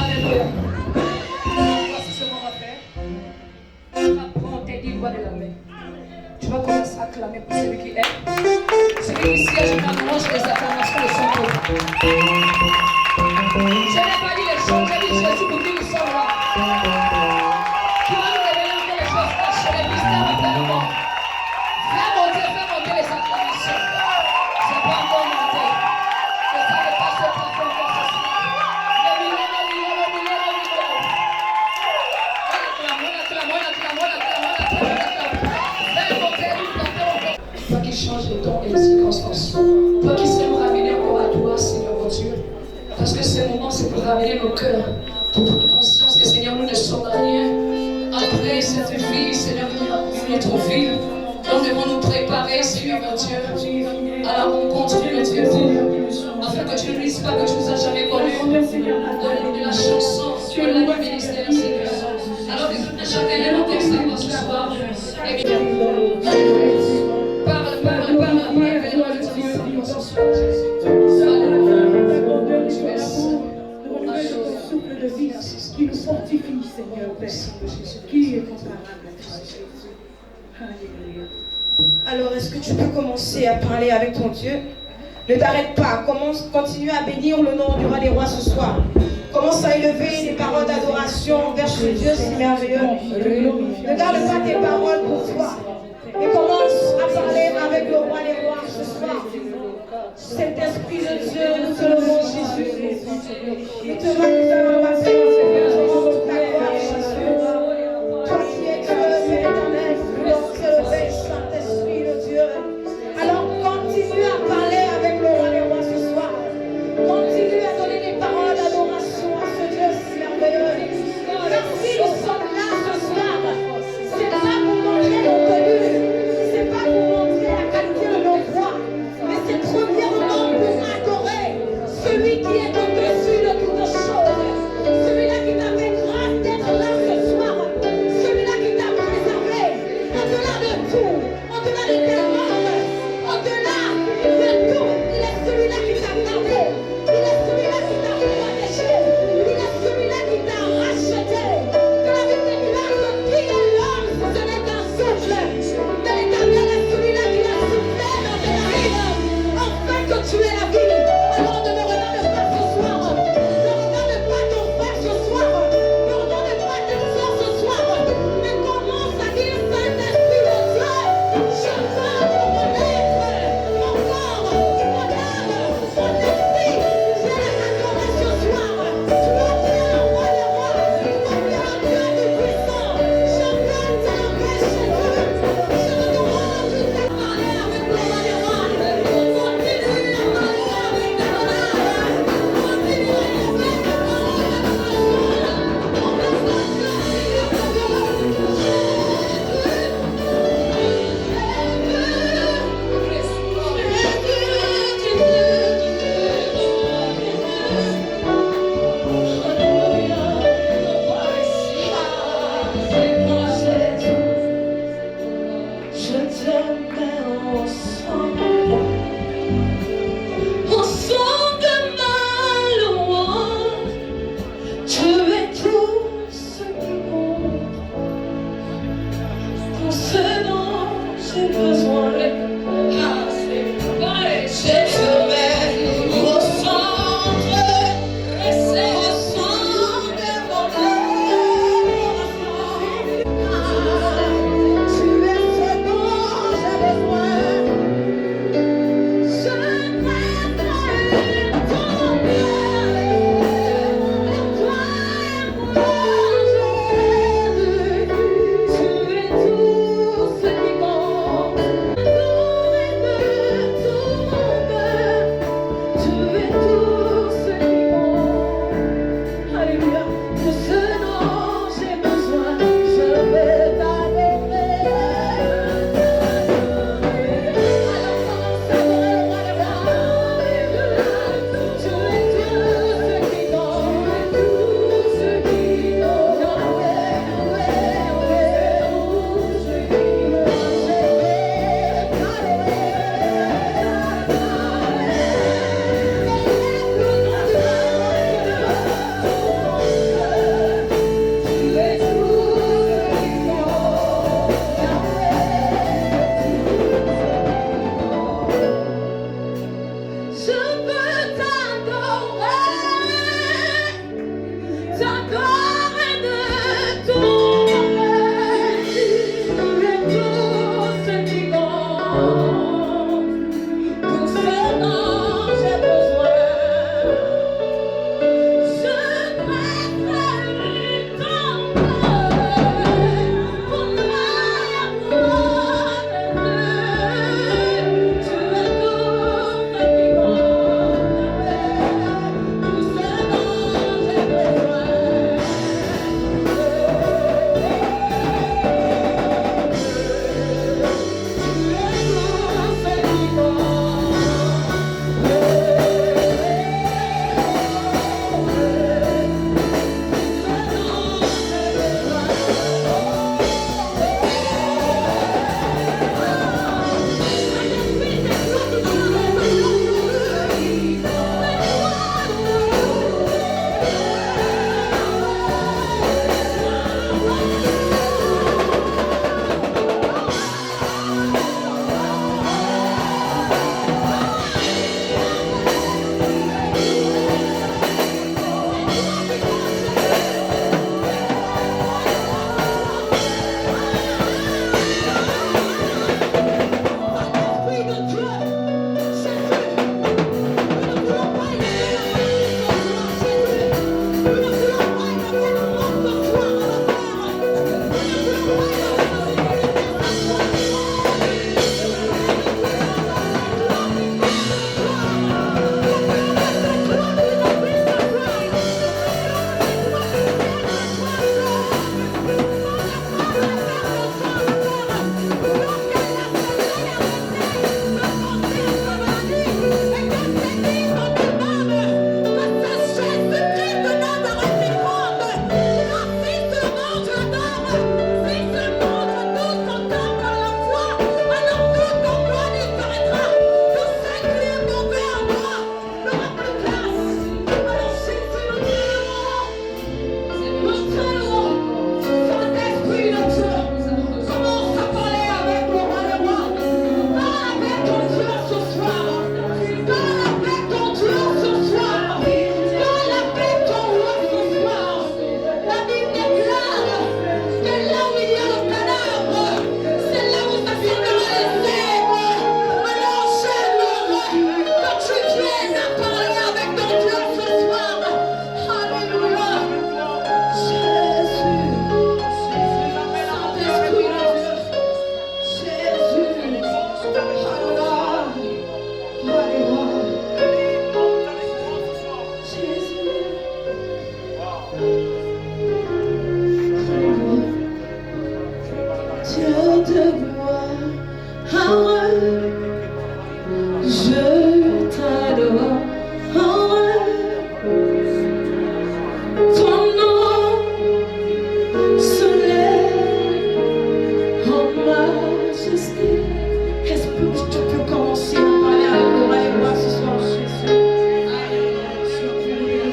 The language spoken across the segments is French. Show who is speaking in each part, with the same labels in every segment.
Speaker 1: Alléluia. Voici ce qu'on va faire. Tu vas prendre tes 10 doigts de la main. Tu vas commencer à clamer pour celui qui est. Celui qui siège dans l'ange des acclamations de son peuple. Je n'ai pas dit les choses, j'ai dit Jésus pour qui nous sommes là. Qui va nous révéler encore les choses cachées, les mystères éternellement. Fais monter les acclamations. C'est pas encore monté. Que ça ne passe pas encore ce soir. Le million. Toi qui changes les temps et les circonstances. Toi qui sais nous ramener encore à toi, Seigneur mon Dieu. Parce que ce moment, c'est pour ramener nos cœurs. Pour prendre conscience que, Seigneur, nous ne sommes rien. Après cette vie, Seigneur, une autre vie. Nous devons nous préparer, Seigneur mon Dieu, à la rencontre de notre vie. Afin que tu ne dises pas que tu nous as jamais connus. Donne-nous de la chanson sur la vie ministère, Seigneur. Alors que chacun est monté savoir ce soir. Et bien, parle, ce soir, Jésus.
Speaker 2: Souffle de vie qui nous fortifie, Seigneur Père, qui est comparable à toi, Jésus. Alléluia.
Speaker 3: Alors, est-ce que tu peux commencer à parler avec ton Dieu? Ne t'arrête pas. Continue à bénir le nom du roi des rois ce soir. Commence à élever des paroles d'adoration vers ce Dieu si merveilleux. Ne garde pas tes paroles pour toi. Et commence à parler avec le roi des rois ce soir. Saint-Esprit de Dieu, nous te louons, Jésus. Nous te magnifions, ma Seigneur, toute ta gloire, Jésus. Toi qui es Dieu, Père éternel, nous te levons, Saint-Esprit de Dieu. Alors continue à parler avec le roi des rois ce soir. Continue à donner des paroles d'adoration à ce Dieu si merveilleux. Car si nous sommes là ce soir, c'est pas pour montrer nos tenues, c'est pas pour montrer la qualité de nos voix, mais c'est premièrement pour adorer celui qui est au-dessus de toutes choses, celui-là qui t'a fait grâce d'être là ce soir, celui-là qui t'a préservé, au-delà de tout, au-delà de tes morts, au-delà de tout, il est celui-là qui t'a gardé, il est celui-là qui t'a protégé, il est celui-là qui t'a racheté. Que la Bible déclare que qui est l'homme, ce n'est qu'un souffle, mais l'Éternel est celui-là qui a soufflé dans tes narines, afin que tu aies la vie. Alors ne me regarde pas ce soir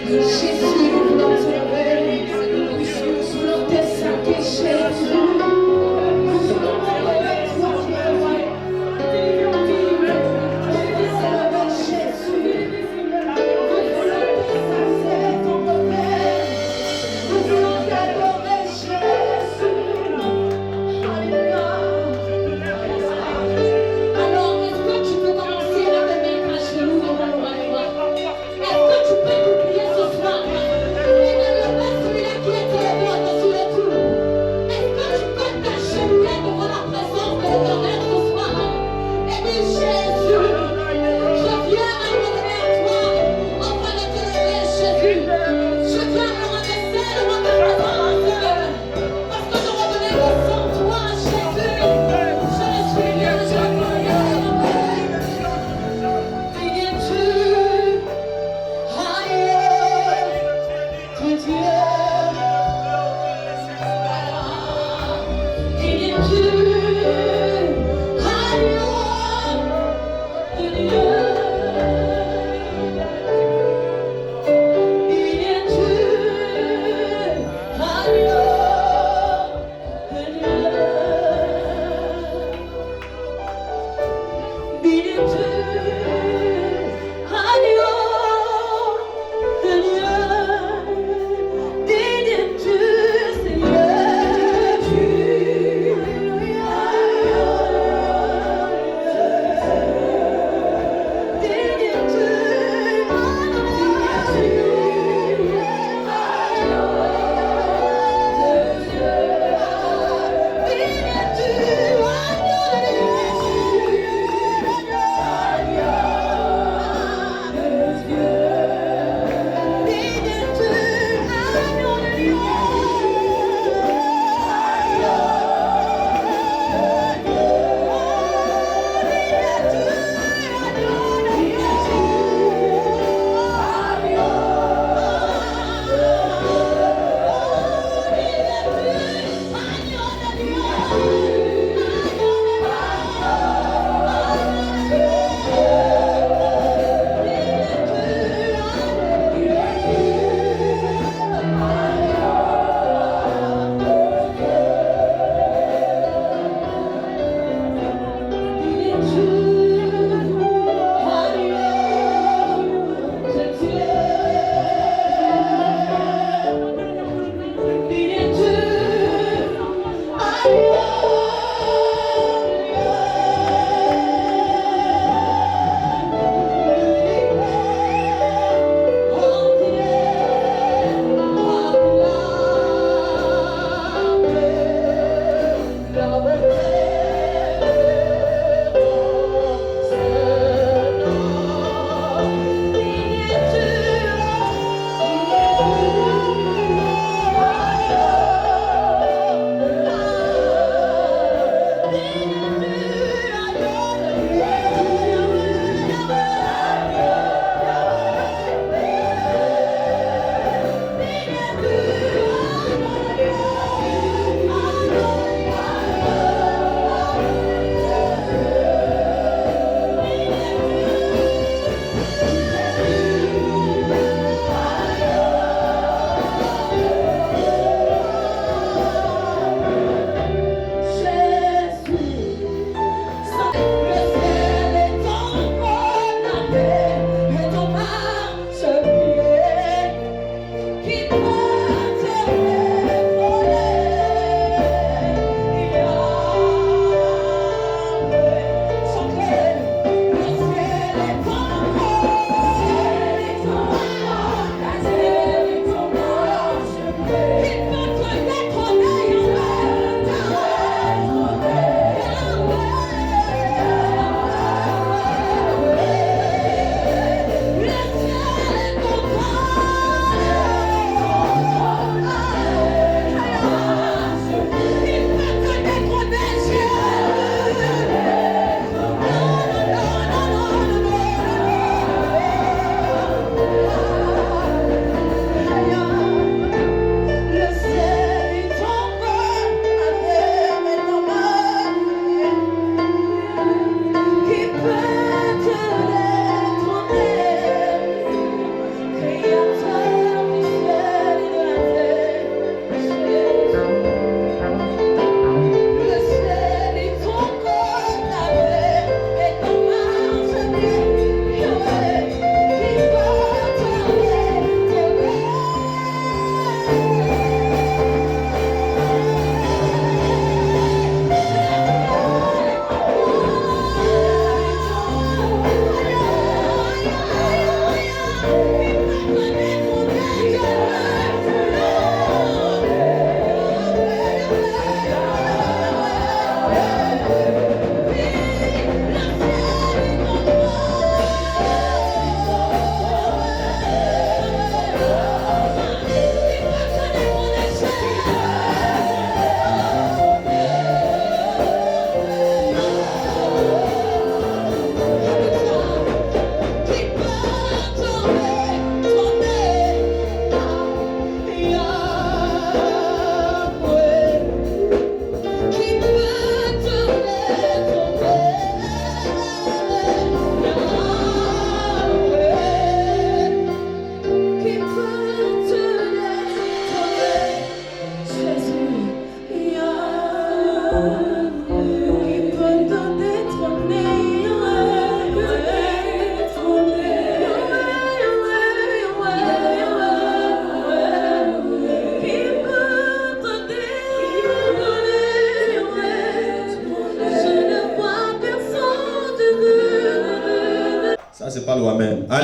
Speaker 2: Jésus, nous voulons te lever. Nous voulons t'exalter, Jésus. Nous voulons t'élever, toi qui es roi. Nous voulons t'élever, Jésus. Nous voulons t'exalter, ton père. Nous voulons t'adorer, Jésus. Alléluia. Alors, est-ce que tu peux commencer à te mettre à genoux devant le roi des rois? Est-ce que tu peux t'oublier ce soir?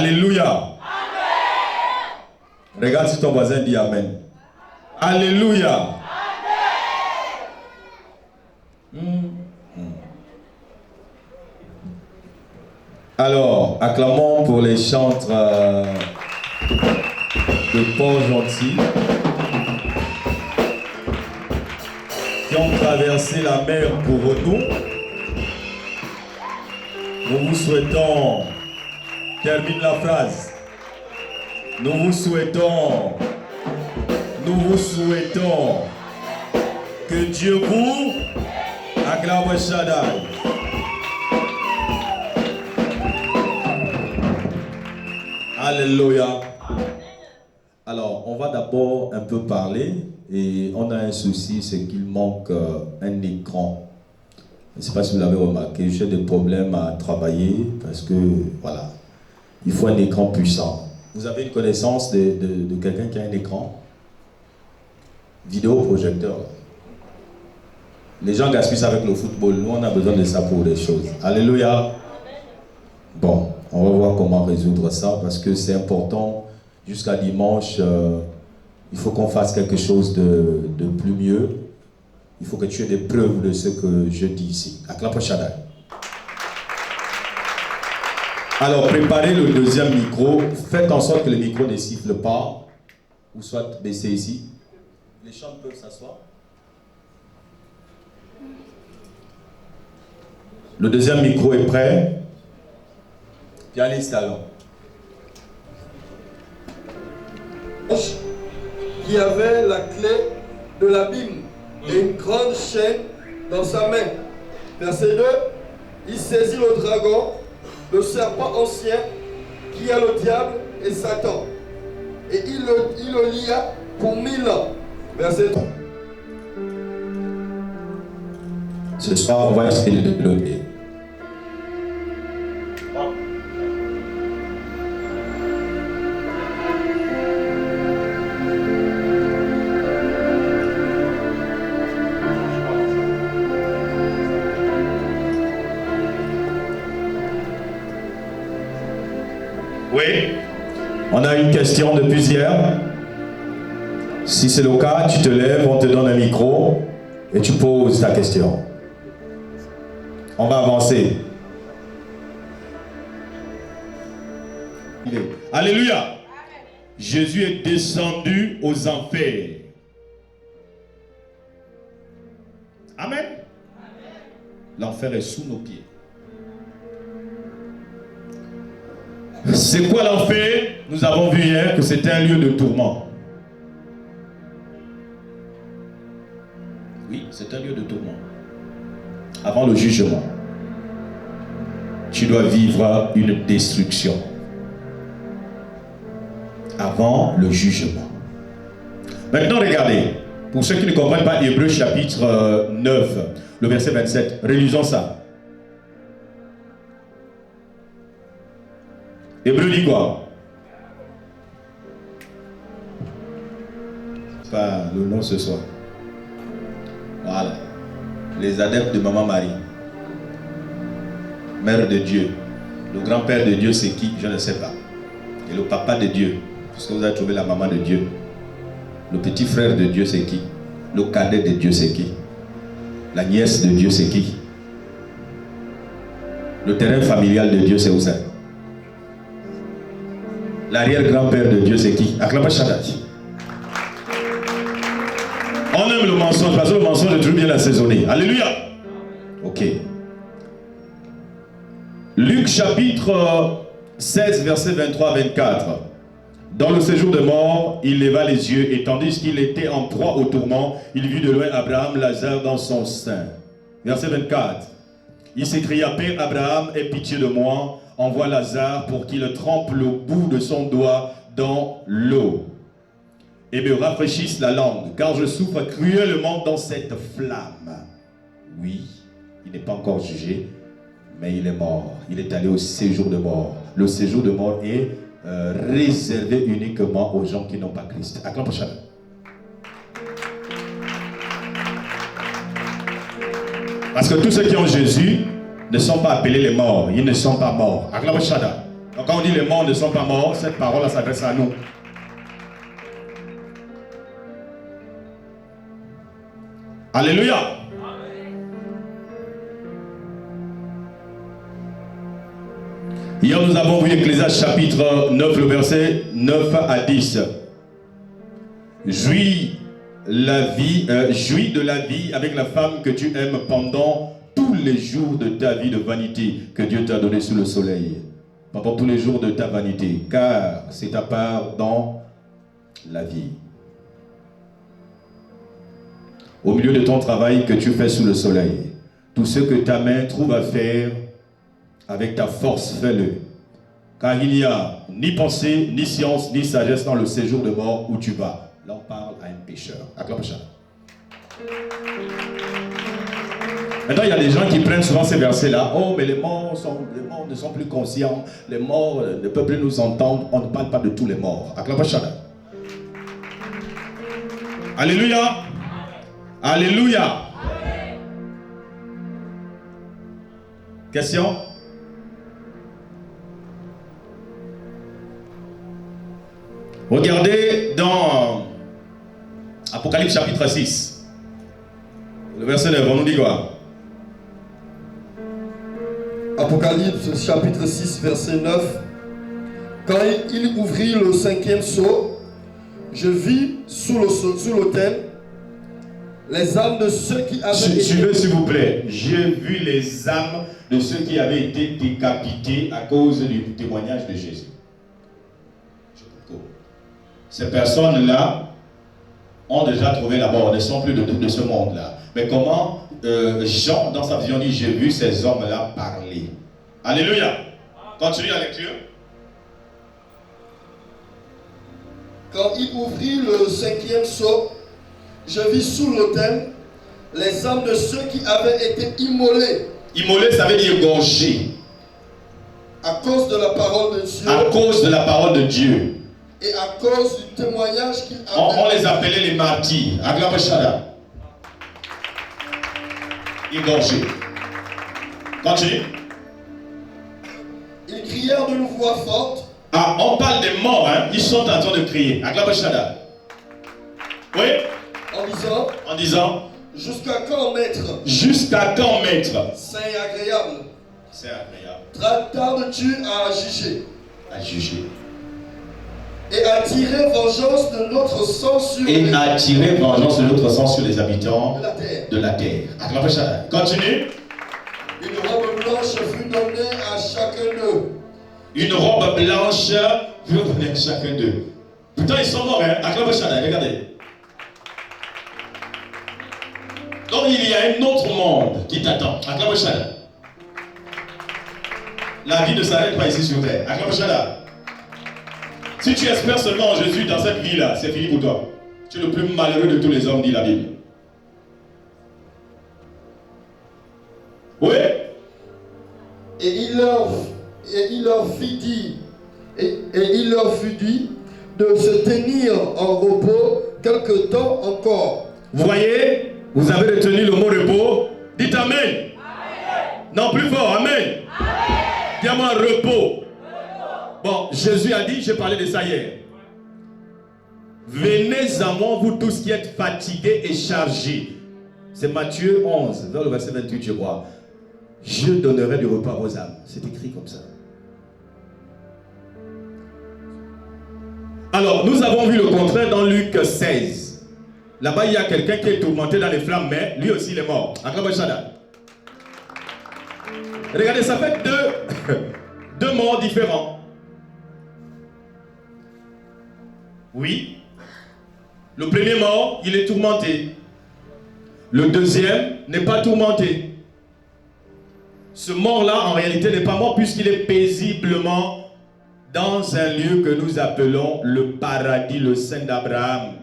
Speaker 4: Alléluia. Amen. Regarde si ton voisin dit Amen. Alléluia. Alors, acclamons pour les chantres de Port-Gentil qui ont traversé la mer pour nous. Nous vous souhaitons, termine la phrase, nous vous souhaitons que Dieu vous acclame Shaddai. Alléluia. Alors, on va d'abord un peu parler et on a un souci, c'est qu'il manque un écran. Je ne sais pas si vous l'avez remarqué, j'ai des problèmes à travailler parce que, voilà, il faut un écran puissant. Vous avez une connaissance de quelqu'un qui a un écran? Vidéoprojecteur. Les gens gaspillent ça avec le football. Nous, on a besoin de ça pour des choses. Alléluia. Bon, on va voir comment résoudre ça parce que c'est important. Jusqu'à dimanche, il faut qu'on fasse quelque chose de plus mieux. Il faut que tu aies des preuves de ce que je dis ici. Acclame Shaddai. Alors, préparez le deuxième micro. Faites en sorte que le micro ne siffle pas. Ou soit baissé ici. Les chants peuvent s'asseoir. Le deuxième micro est prêt. Pianiste alors.
Speaker 5: Qui avait la clé de l'abîme et une grande chaîne dans sa main. Verset 2. Il saisit le dragon, le serpent ancien, qui est le diable et Satan. Et il le lia pour 1000 ans. Verset 3.
Speaker 4: Ce soir, on va essayer de développer. Oui, on a une question depuis hier. Si c'est le cas, tu te lèves, on te donne un micro et tu poses ta question. On va avancer. Alléluia. Jésus est descendu aux enfers. Amen. L'enfer est sous nos pieds. C'est quoi l'enfer? Nous avons vu hier que c'était un lieu de tourment. Oui, c'est un lieu de tourment. Avant le jugement, tu dois vivre une destruction. Avant le jugement. Maintenant, regardez. Pour ceux qui ne comprennent pas Hébreux chapitre 9, le verset 27, relisons ça. Hébreux dit quoi? Pas le nom ce soir. Voilà. Les adeptes de Maman Marie. Mère de Dieu. Le grand-père de Dieu, c'est qui? Je ne sais pas. Et le papa de Dieu, puisque vous avez trouvé la maman de Dieu. Le petit frère de Dieu, c'est qui? Le cadet de Dieu, c'est qui? La nièce de Dieu, c'est qui? Le terrain familial de Dieu, c'est où ça? L'arrière-grand-père de Dieu, c'est qui? Acclame Shaddai. On aime le mensonge parce que le mensonge est toujours bien assaisonné. Alléluia. Ok. Luc chapitre 16, verset 23-24. Dans le séjour de mort, il leva les yeux et tandis qu'il était en proie au tourment, il vit de loin Abraham, Lazare dans son sein. Verset 24. Il s'écria, Père Abraham, aie pitié de moi, envoie Lazare pour qu'il trempe le bout de son doigt dans l'eau et me rafraîchisse la langue, car je souffre cruellement dans cette flamme. Oui, il n'est pas encore jugé, mais il est mort. Il est allé au séjour de mort. Le séjour de mort est réservé uniquement aux gens qui n'ont pas Christ. Acclame Shaddai. Parce que tous ceux qui ont Jésus ne sont pas appelés les morts. Ils ne sont pas morts. Acclame Shaddai. Donc quand on dit les morts ne sont pas morts, cette parole s'adresse à nous. Alléluia. Hier, nous avons vu Ecclésiaste chapitre 9, le verset 9 à 10. Jouis de la vie avec la femme que tu aimes pendant tous les jours de ta vie de vanité que Dieu t'a donné sous le soleil. Pendant tous les jours de ta vanité, car c'est ta part dans la vie. Au milieu de ton travail que tu fais sous le soleil, tout ce que ta main trouve à faire, avec ta force, fais-le. Car il n'y a ni pensée, ni science, ni sagesse dans le séjour de mort où tu vas. Là, on parle à un pécheur. Acclame ça. Maintenant, il y a des gens qui prennent souvent ces versets-là. Oh, mais les morts ne sont plus conscients. Les morts ne peuvent plus nous entendre. On ne parle pas de tous les morts. Acclame ça. Alléluia. Alléluia. Question? Regardez dans Apocalypse chapitre 6. Le verset 9, on nous dit quoi?
Speaker 5: Apocalypse chapitre 6, verset 9. Quand il ouvrit le 5e sceau, je vis sous l'autel les âmes de ceux qui avaient
Speaker 4: Suivez s'il vous plaît. J'ai vu les âmes de ceux qui avaient été décapités à cause du témoignage de Jésus. Ces personnes-là ont déjà trouvé la mort, ne sont plus de ce monde-là. Mais comment Jean, dans sa vision, dit, j'ai vu ces hommes-là parler. Alléluia. Continue la lecture.
Speaker 5: Quand il ouvrit le 5e sceau, je vis sous l'autel les âmes de ceux qui avaient été immolés.
Speaker 4: Immolés, ça veut dire égorgés.
Speaker 5: À cause de la parole de Dieu.
Speaker 4: À cause de la parole de Dieu.
Speaker 5: Et à cause du témoignage qu'ils avaient.
Speaker 4: On les appelait les martyrs. Aglabashada. Égorgés. Continue.
Speaker 5: Ils crièrent d'une voix forte.
Speaker 4: Ah, on parle des morts, hein. Ils sont en train de crier. Aglabashada. Oui. En disant.
Speaker 5: Jusqu'à quand, maître?
Speaker 4: Jusqu'à quand, maître?
Speaker 5: Saint et agréable.
Speaker 4: C'est agréable.
Speaker 5: Tardes-tu à juger?
Speaker 4: À juger.
Speaker 5: Et à tirer vengeance de notre sang sur
Speaker 4: et à tirer vengeance de notre sang sur les habitants de la terre. Continue.
Speaker 5: Une robe blanche fut donnée à chacun d'eux.
Speaker 4: Une robe blanche fut donnée à chacun d'eux. Putain, ils sont morts, hein. Regardez. Donc il y a un autre monde qui t'attend. La vie ne s'arrête pas ici sur terre. Si tu espères seulement en Jésus dans cette vie-là, c'est fini pour toi. Tu es le plus malheureux de tous les hommes, dit la Bible. Oui.
Speaker 5: Et il leur fut dit de se tenir en repos quelque temps encore.
Speaker 4: Vous voyez, vous avez retenu le mot repos. Dites Amen. Amen. Non, plus fort, Amen. Dis-moi repos. Bon, Jésus a dit, j'ai parlé de ça hier. Venez à moi, vous tous qui êtes fatigués et chargés. C'est Matthieu 11, vers le verset 28, je crois. Je donnerai du repos à vos âmes. C'est écrit comme ça. Alors, nous avons vu le contraire dans Luc 16. Là-bas, il y a quelqu'un qui est tourmenté dans les flammes, mais lui aussi, il est mort. Regardez, ça fait deux morts différents. Oui. Le premier mort, il est tourmenté. Le deuxième n'est pas tourmenté. Ce mort-là, en réalité, n'est pas mort puisqu'il est paisiblement dans un lieu que nous appelons le paradis, le sein d'Abraham.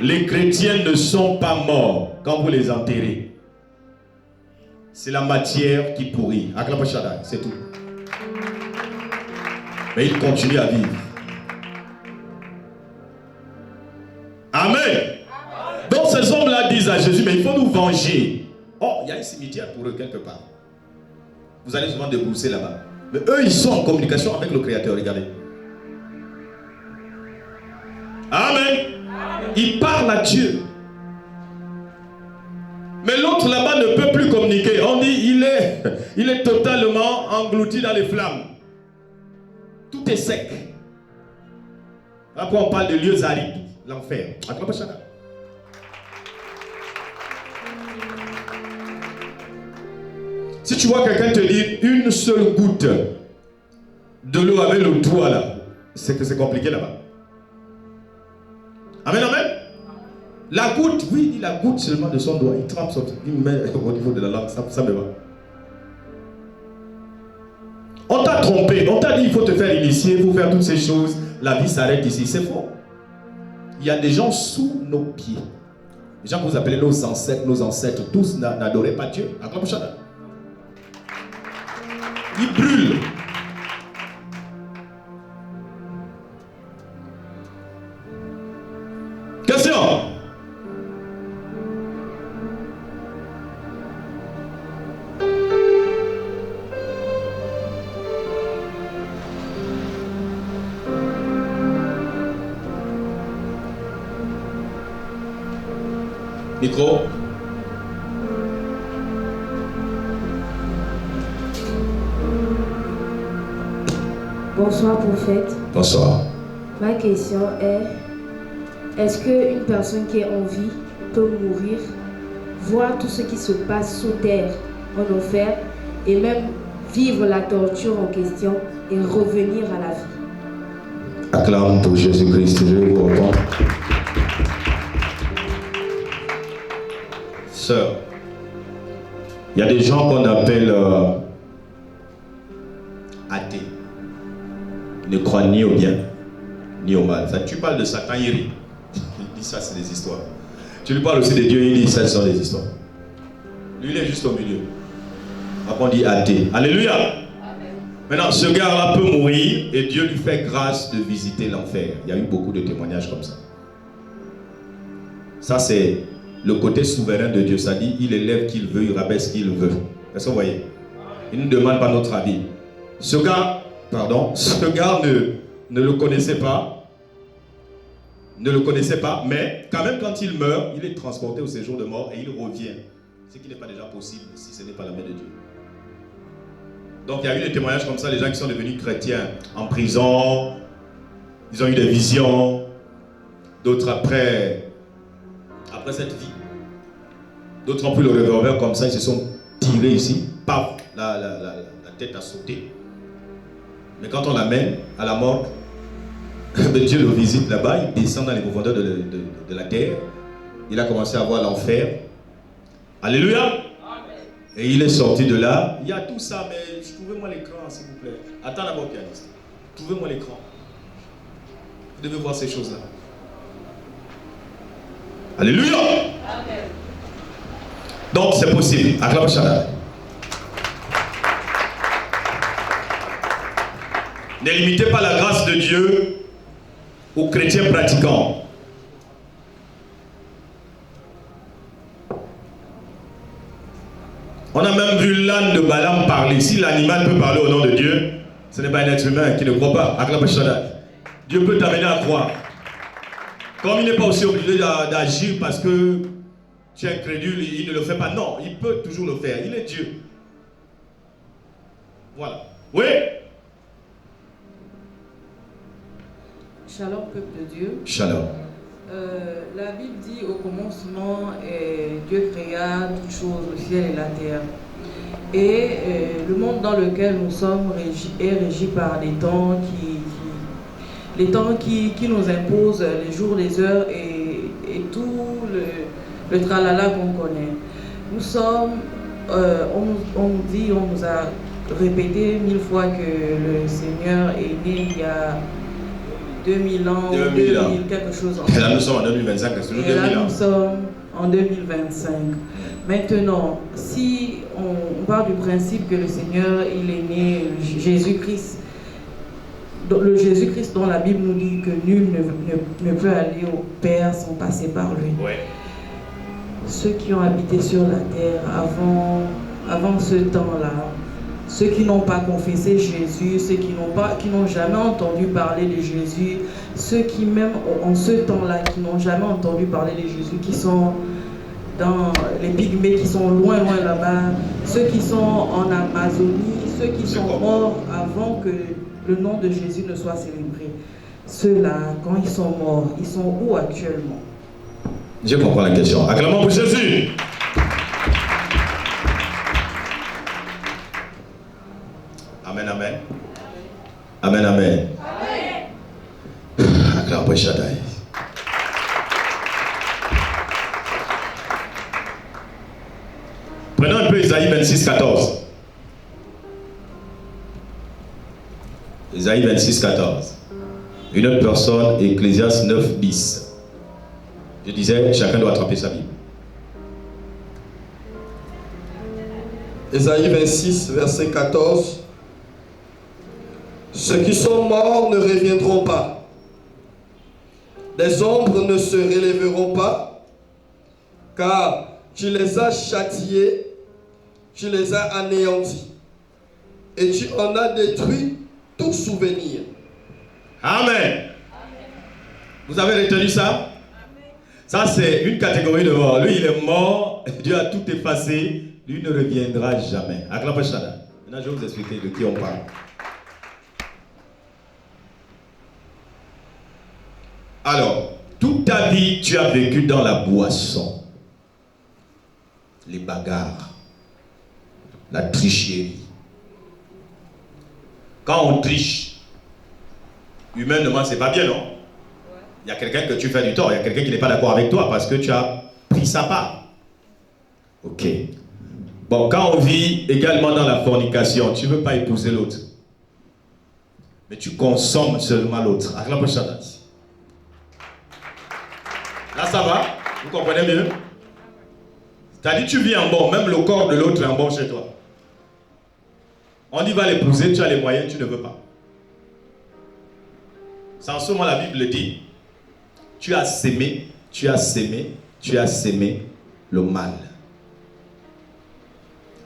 Speaker 4: Les chrétiens ne sont pas morts quand vous les enterrez. C'est la matière qui pourrit. C'est tout. Mais ils continuent à vivre. Amen. Donc ces hommes-là disent à Jésus, mais il faut nous venger. Oh, il y a un cimetière pour eux quelque part. Vous allez souvent débourser là-bas. Mais eux, ils sont en communication avec le Créateur, regardez. Amen. Ils parlent à Dieu. Mais l'autre là-bas ne peut plus communiquer. On dit il est totalement englouti dans les flammes. Tout est sec. Après on parle de lieux arides, l'enfer. Si tu vois quelqu'un te dire une seule goutte de l'eau avec le doigt là, c'est que c'est compliqué là-bas. Amen, amen. La goutte, oui, il la goutte seulement de son doigt. Il trempe son, il met au niveau de la langue, ça me va. On t'a trompé, on t'a dit il faut te faire initier, il faut faire toutes ces choses. La vie s'arrête ici, c'est faux. Il y a des gens sous nos pieds. Les gens que vous appelez nos ancêtres, tous n'adoraient pas Dieu. Ils brûlent. Question. Micro.
Speaker 6: Bonsoir prophète.
Speaker 4: Bonsoir.
Speaker 6: Ma question est, est-ce qu'une personne qui est en vie peut mourir, voir tout ce qui se passe sous terre, en enfer, et même vivre la torture en question et revenir à la vie?
Speaker 4: Acclame pour Jésus-Christ, je vous entends. Sœur, il y a des gens qu'on appelle athées. Ils ne croient ni au bien, ni au mal. Ça, tu parles de Satan, il rit. Il dit ça, c'est des histoires. Tu lui parles aussi de Dieu, il dit ça, ce sont des histoires. Lui, il est juste au milieu. Après, on dit athée. Alléluia. Amen. Maintenant, ce gars-là peut mourir et Dieu lui fait grâce de visiter l'enfer. Il y a eu beaucoup de témoignages comme ça. Ça, c'est le côté souverain de Dieu. Ça dit, il élève qui il veut, il rabaisse qui il veut. Est-ce que vous voyez? Il ne demande pas notre avis. Ce gars ne le connaissait pas. Ne le connaissait pas, mais quand même quand il meurt, il est transporté au séjour de mort et il revient. Ce qui n'est pas déjà possible si ce n'est pas la main de Dieu. Donc il y a eu des témoignages comme ça, les gens qui sont devenus chrétiens en prison, ils ont eu des visions, d'autres après cette vie. D'autres ont pris le revolver comme ça, ils se sont tirés ici, paf, la tête a sauté. Mais quand on l'amène à la mort, Dieu le visite là-bas, il descend dans les profondeurs de la terre. Il a commencé à voir l'enfer. Alléluia. Amen. Et il est sorti de là. Il y a tout ça, mais trouvez-moi l'écran, s'il vous plaît. Attends d'abord, pianiste. Trouvez-moi l'écran. Vous devez voir ces choses-là. Alléluia. Amen. Donc c'est possible. Acclame Shaddai. Ne limitez pas la grâce de Dieu aux chrétiens pratiquants. On a même vu l'âne de Balaam parler. Si l'animal peut parler au nom de Dieu, ce n'est pas un être humain qui ne croit pas. Acclame Shaddai. Dieu peut t'amener à croire. Comme il n'est pas aussi obligé d'agir parce que tu es incrédule, il ne le fait pas. Non, il peut toujours le faire. Il est Dieu. Voilà. Oui.
Speaker 7: Shalom, peuple de Dieu.
Speaker 4: Shalom.
Speaker 7: La Bible dit au commencement, Dieu créa toutes choses, le ciel et la terre. Et le monde dans lequel nous sommes est régi par des temps qui nous imposent les jours, les heures et tout le tralala qu'on connaît. Nous sommes, on nous a répété 1000 fois que le Seigneur est né il y a 2000 ans, 2000 quelque chose.
Speaker 4: Et là nous sommes en 2025, c'est toujours 2000 ans. Et là
Speaker 7: nous sommes en 2025. Maintenant, si on part du principe que le Seigneur, il est né, Jésus-Christ, le Jésus-Christ dont la Bible nous dit que nul ne peut aller au Père sans passer par lui.
Speaker 4: Ouais.
Speaker 7: ceux qui ont habité sur la terre avant ce temps-là, ceux qui n'ont pas confessé Jésus, ceux qui n'ont jamais entendu parler de Jésus, ceux qui même en ce temps-là, qui n'ont jamais entendu parler de Jésus, qui sont dans les pygmées, qui sont loin là-bas, ceux qui sont en Amazonie, ceux qui sont morts avant que le nom de Jésus ne soit célébré. Ceux-là, quand ils sont morts, ils sont où actuellement?
Speaker 4: Je comprends la question. Acclamons pour Jésus. Amen, amen. Amen, amen. Acclamons pour Shaddai. Prenons un peu Isaïe 26, 14. Isaïe 26, 14. Une autre personne, Ecclésiaste 9, 10. Je disais, chacun doit attraper sa Bible.
Speaker 5: Isaïe 26, verset 14. Ceux qui sont morts ne reviendront pas. Les ombres ne se relèveront pas, car tu les as châtiés, tu les as anéantis, et tu en as détruit tout souvenir.
Speaker 4: Amen. Vous avez retenu ça? Ça, c'est une catégorie de mort. Lui, il est mort, Dieu a tout effacé, lui ne reviendra jamais. Acclamez Shaddai. Maintenant, je vais vous expliquer de qui on parle. Alors, toute ta vie, tu as vécu dans la boisson, les bagarres, la tricherie. Quand on triche, humainement, c'est pas bien, non? Il y a quelqu'un que tu fais du tort, il y a quelqu'un qui n'est pas d'accord avec toi parce que tu as pris sa part. Ok. Bon, quand on vit également dans la fornication, tu ne veux pas épouser l'autre, mais tu consommes seulement l'autre. Acclamons Shaddai. Là, ça va? Vous comprenez mieux? C'est-à-dire, tu vis en bon, même le corps de l'autre est en bon chez toi. On y va l'épouser, tu as les moyens, tu ne veux pas. C'est en ce moment la Bible dit. Tu as sémé le mal.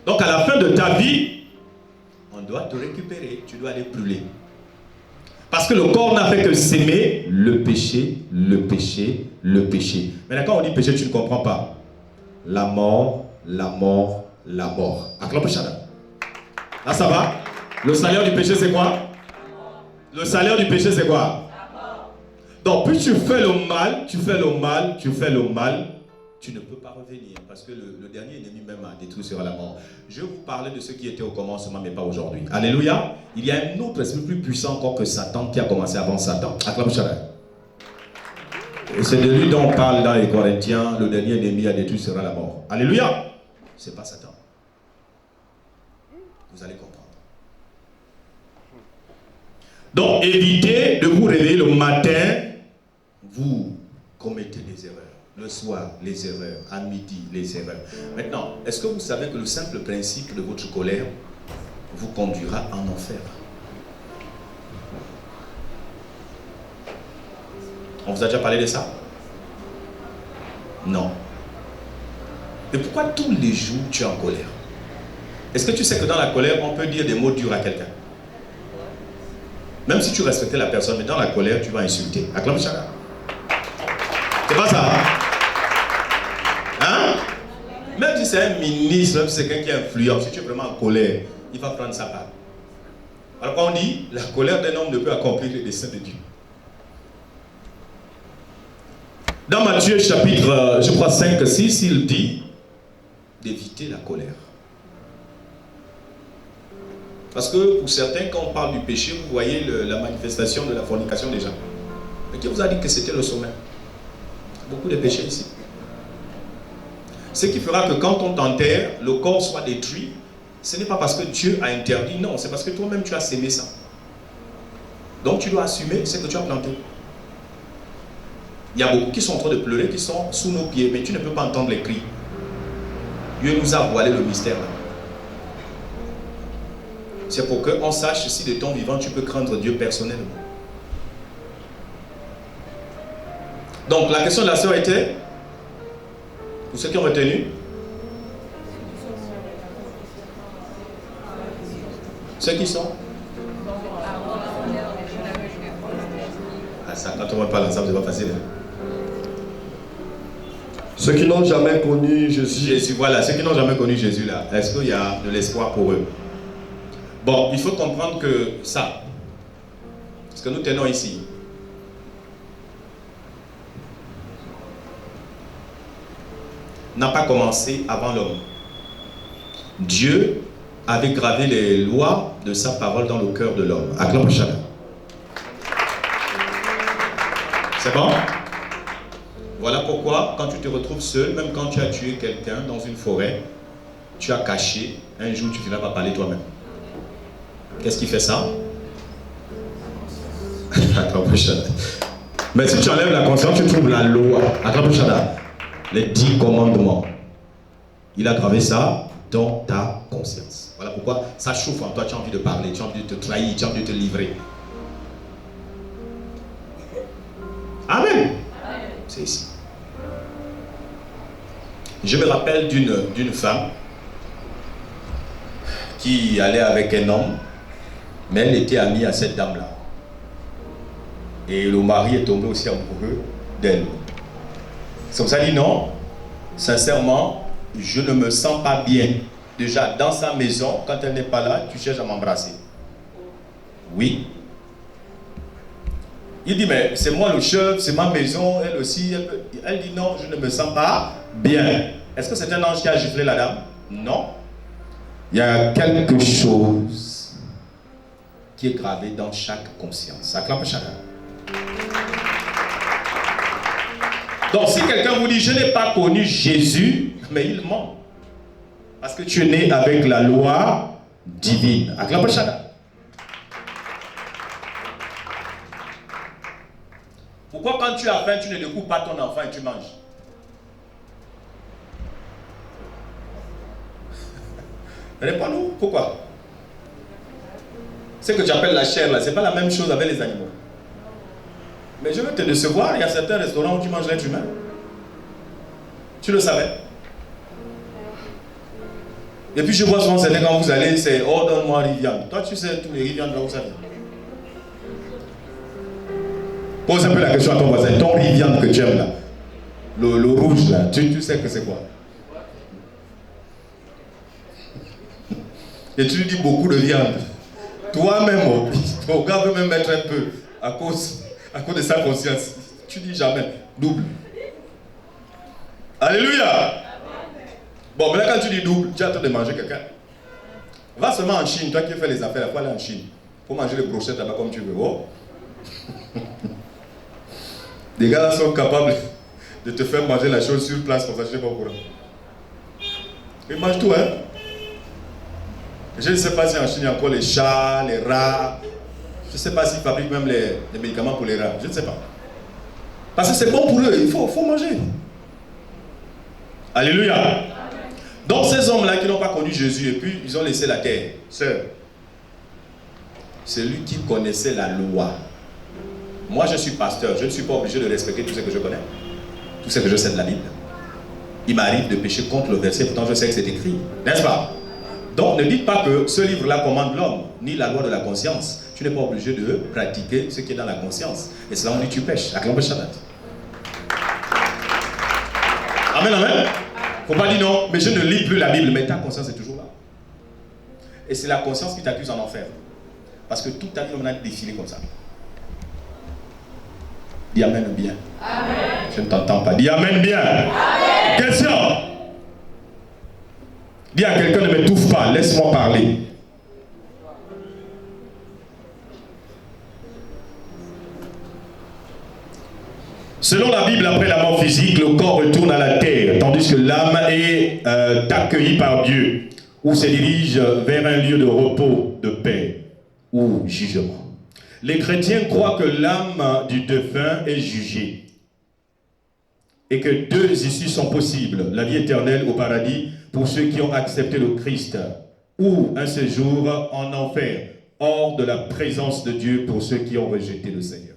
Speaker 4: Donc à la fin de ta vie, on doit te récupérer, tu dois aller brûler. Parce que le corps n'a fait que s'aimer le péché, le péché, le péché. Maintenant, quand on dit péché, tu ne comprends pas. La mort, la mort, la mort. Acclamons Shaddai. Là, ça va? Le salaire du péché, c'est quoi? Le salaire du péché, c'est quoi? Donc, plus tu fais le mal, tu fais le mal, tu fais le mal, tu ne peux pas revenir. Parce que le dernier ennemi même a détruit sera la mort. Je vais vous parler de ce qui était au commencement, mais pas aujourd'hui. Alléluia. Il y a un autre esprit plus puissant encore que Satan qui a commencé avant Satan. Acclame Shaddai. Et c'est de lui dont on parle dans les Corinthiens. Le dernier ennemi a détruit sera la mort. Alléluia. C'est pas Satan. Vous allez comprendre. Donc, évitez de vous réveiller le matin. Vous commettez des erreurs. Le soir, les erreurs. À midi, les erreurs. Maintenant, est-ce que vous savez que le simple principe de votre colère vous conduira en enfer? On vous a déjà parlé de ça? Non. Et pourquoi tous les jours tu es en colère? Est-ce que tu sais que dans la colère, on peut dire des mots durs à quelqu'un? Même si tu respectais la personne, mais dans la colère, tu vas insulter. Acclame Shaddai. C'est pas ça, hein? Même si c'est un ministre, même si c'est quelqu'un qui est influent, si tu es vraiment en colère, il va prendre sa part. Alors quand on dit, la colère d'un homme ne peut accomplir les desseins de Dieu. Dans Matthieu chapitre, je crois 5, 6, il dit d'éviter la colère. Parce que pour certains, quand on parle du péché, vous voyez la manifestation de la fornication déjà. Mais qui vous a dit que c'était le sommet? Beaucoup de péchés ici. Ce qui fera que quand on t'enterre, le corps soit détruit, ce n'est pas parce que Dieu a interdit, non, c'est parce que toi-même tu as sémé ça. Donc tu dois assumer ce que tu as planté. Il y a beaucoup qui sont en train de pleurer, qui sont sous nos pieds, mais tu ne peux pas entendre les cris. Dieu nous a voilé le mystère là. C'est pour qu'on sache si de ton vivant tu peux craindre Dieu personnellement. Donc la question de la sœur était, Pour ceux qui ont retenu? Ceux qui sont? Ah, ça, quand on ne parle ensemble, c'est pas facile. Hein?
Speaker 5: Ceux qui n'ont jamais connu Jésus.
Speaker 4: Jésus, voilà, ceux qui n'ont jamais connu Jésus là, est-ce qu'il y a de l'espoir pour eux? Bon, il faut comprendre que ça, ce que nous tenons ici, n'a pas commencé avant l'homme. Dieu avait gravé les lois de sa parole dans le cœur de l'homme. Acclame chacun. C'est bon? Voilà pourquoi, quand tu te retrouves seul, même quand tu as tué quelqu'un dans une forêt, tu as caché, un jour tu finiras par parler toi-même. Qu'est-ce qui fait ça? Mais si tu enlèves la conscience, tu trouves la loi. Les 10 commandements. Il a gravé ça dans ta conscience. Voilà pourquoi ça chauffe en toi, tu as envie de parler, tu as envie de te trahir, tu as envie de te livrer. Amen. C'est ici. Je me rappelle d'une femme qui allait avec un homme, mais elle était amie à cette dame-là. Et le mari est tombé aussi amoureux d'elle. C'est comme ça, il dit non, sincèrement, je ne me sens pas bien. Déjà, dans sa maison, quand elle n'est pas là, tu cherches à m'embrasser. Oui. Il dit, mais c'est moi le chef, c'est ma maison, elle aussi. Elle dit, non, je ne me sens pas bien. Est-ce que c'est un ange qui a giflé la dame? Non. Il y a quelque chose qui est gravé dans chaque conscience. Acclame chacun. Donc, si quelqu'un vous dit, je n'ai pas connu Jésus, mais il ment. Parce que tu es né avec la loi divine. Acclame chacun. Pourquoi quand tu as faim, tu ne découpes pas ton enfant et tu manges? Réponds-nous, pourquoi? Ce que tu appelles la chair là, ce n'est pas la même chose avec les animaux. Mais je veux te décevoir, il y a certains restaurants où tu manges l'être humain. Tu le savais? Et puis je vois souvent certains quand vous allez, c'est oh donne-moi riz-viande. Toi tu sais tous les riz-viandes là où ça vient. Pose un peu la question à ton voisin, ton riz-viande que tu aimes là, le rouge là, tu sais que c'est quoi? Et tu lui dis beaucoup de viande. Toi-même, ton gars veut même mettre un peu à cause de sa conscience. Tu dis jamais, double. Alléluia. Bon, mais là quand tu dis double, tu as en train de manger quelqu'un. Va seulement en Chine, toi qui fais les affaires, il faut aller en Chine. Pour manger les brochettes là-bas comme tu veux. Oh. Les gars là sont capables de te faire manger la chose sur place comme ça, je ne sais pas au courant. Ils mangent tout, hein. Je ne sais pas si en Chine il y a encore les chats, les rats. Je ne sais pas s'ils fabriquent même les médicaments pour les rats. Je ne sais pas. Parce que c'est bon pour eux, il faut manger. Alléluia. Donc ces hommes-là qui n'ont pas connu Jésus et puis ils ont laissé la terre. Sœur, c'est lui qui connaissait la loi. Moi je suis pasteur, je ne suis pas obligé de respecter tout ce que je connais. Tout ce que je sais de la Bible. Il m'arrive de pécher contre le verset, pourtant je sais que c'est écrit. N'est-ce pas? Donc ne dites pas que ce livre-là commande l'homme, ni la loi de la conscience. Tu n'es pas obligé de pratiquer ce qui est dans la conscience. Et cela on dit tu pêches. Acclame Shabbat. Amen, amen. Faut pas dire non, mais je ne lis plus la Bible, mais ta conscience est toujours là. Et c'est la conscience qui t'accuse en enfer. Parce que toute ta vie on a défilé comme ça. Dis amen bien. Amen. Je ne t'entends pas. Dis amen bien. Amen. Question. Dis à quelqu'un, ne m'étouffe pas, laisse-moi parler. Selon la Bible, après la mort physique, le corps retourne à la terre, tandis que l'âme est accueillie par Dieu, ou se dirige vers un lieu de repos, de paix ou jugement. Les chrétiens croient que l'âme du défunt est jugée et que deux issues sont possibles, la vie éternelle au paradis pour ceux qui ont accepté le Christ, ou un séjour en enfer, hors de la présence de Dieu pour ceux qui ont rejeté le Seigneur.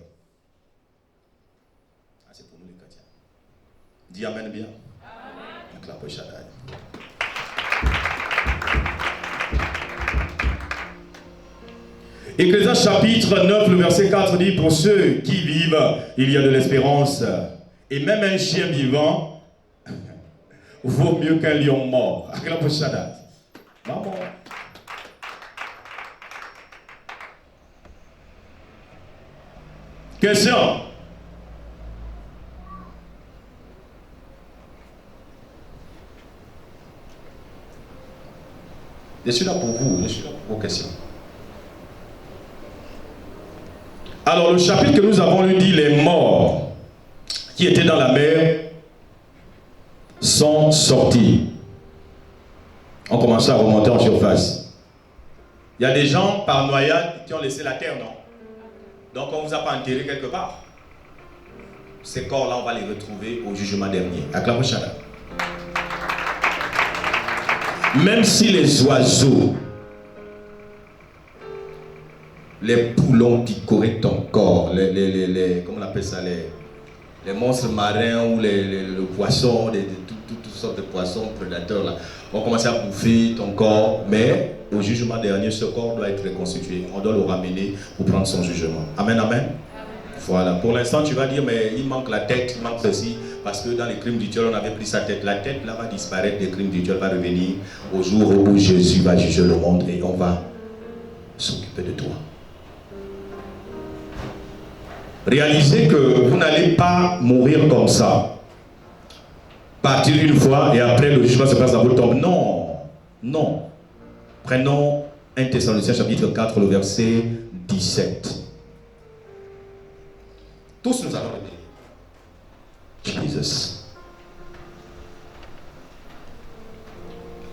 Speaker 4: Ah, c'est pour nous les chrétiens. Dis amen bien. Amen. Ecclésiaste chapitre 9, le verset 4 dit: pour ceux qui vivent, il y a de l'espérance. Et même un chien vivant vaut mieux qu'un lion mort. Maman. Question. Je suis là pour vous, je suis là pour vos questions. Alors le chapitre que nous avons lu dit: les morts qui étaient dans la mer sont sortis. On commence à remonter en surface. Il y a des gens par noyade qui ont laissé la terre, non? Donc on ne vous a pas enterré quelque part. Ces corps-là, on va les retrouver au jugement dernier. Acclamons Shana. Même si les oiseaux, les poulons picoraient ton corps, comment on appelle ça, les monstres marins ou le poisson, toutes sortes de poissons prédateurs là, vont commencer à bouffer ton corps, mais au jugement dernier, ce corps doit être reconstitué. On doit le ramener pour prendre son jugement. Amen, amen. Voilà. Pour l'instant, tu vas dire, mais il manque la tête, il manque ceci, parce que dans les crimes rituels, on avait pris sa tête. La tête là va disparaître, les crimes rituels va revenir au jour où Jésus va juger le monde et on va s'occuper de toi. Réalisez que vous n'allez pas mourir comme ça. Partir une fois et après le jugement se passe dans votre tombe. Non, non. Prenons 1 Thessaloniciens chapitre 4, le verset 17. Tous nous allons le dire. Jesus.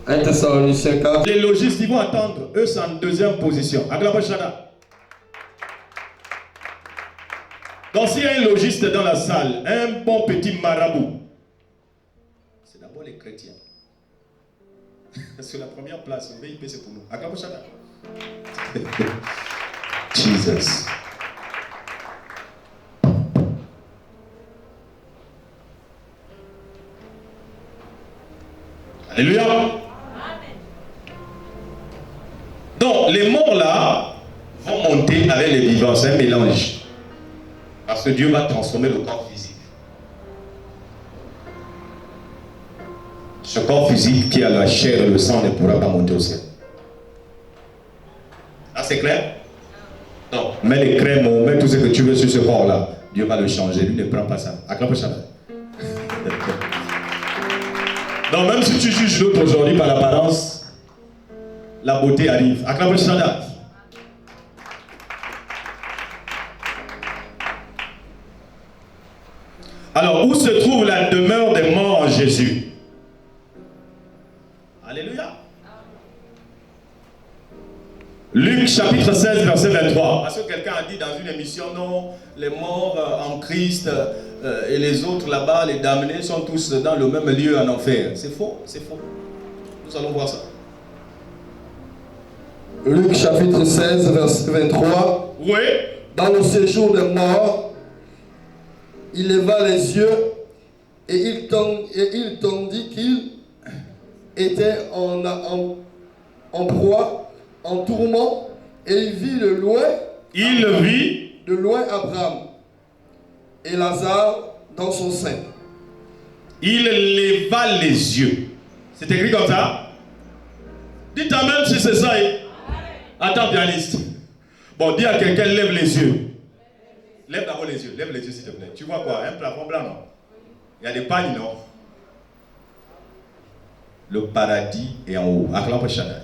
Speaker 5: 1 Thessaloniciens 4.
Speaker 4: Les logistes, ils vont attendre. Eux, c'est en deuxième position. Acclamons Shana. Donc s'il y a un logiste dans la salle, un bon petit marabout, c'est d'abord les chrétiens. Sur la première place, le VIP c'est pour nous. Acclamons Shana. Jesus. Alléluia. Donc les morts là vont monter avec les vivants, c'est un mélange. Parce que Dieu va transformer le corps physique. Ce corps physique qui a la chair et le sang ne pourra pas monter au ciel. Ah, c'est clair? Non. Mets les crèmes, mets tout ce que tu veux sur ce corps-là. Dieu va le changer. Lui ne prend pas ça. Acclamons ça. Donc, même si tu juges l'autre aujourd'hui par l'apparence, la beauté arrive. Acclamons ça. Alors, où se trouve la demeure des morts en Jésus? Alléluia. Luc chapitre 16, verset 23. Parce que quelqu'un a dit dans une émission, non, les morts en Christ et les autres là-bas, les damnés, sont tous dans le même lieu en enfer. C'est faux, c'est faux. Nous allons voir ça.
Speaker 5: Luc chapitre 16, verset 23.
Speaker 4: Oui.
Speaker 5: Dans le séjour des morts, il leva les yeux et il tendit qu'il était en proie, en tourment, et il vit de loin Abraham et Lazare dans son sein.
Speaker 4: Il leva les yeux. C'est écrit comme ça? Dites amen si c'est ça. Attends, pianiste. Bon, dis à quelqu'un, lève les yeux. Lève d'abord les yeux, s'il te plaît. Tu vois quoi? Un plafond blanc, non? Il y a des pagnes, non? Le paradis est en haut. Acclamons Shaddai.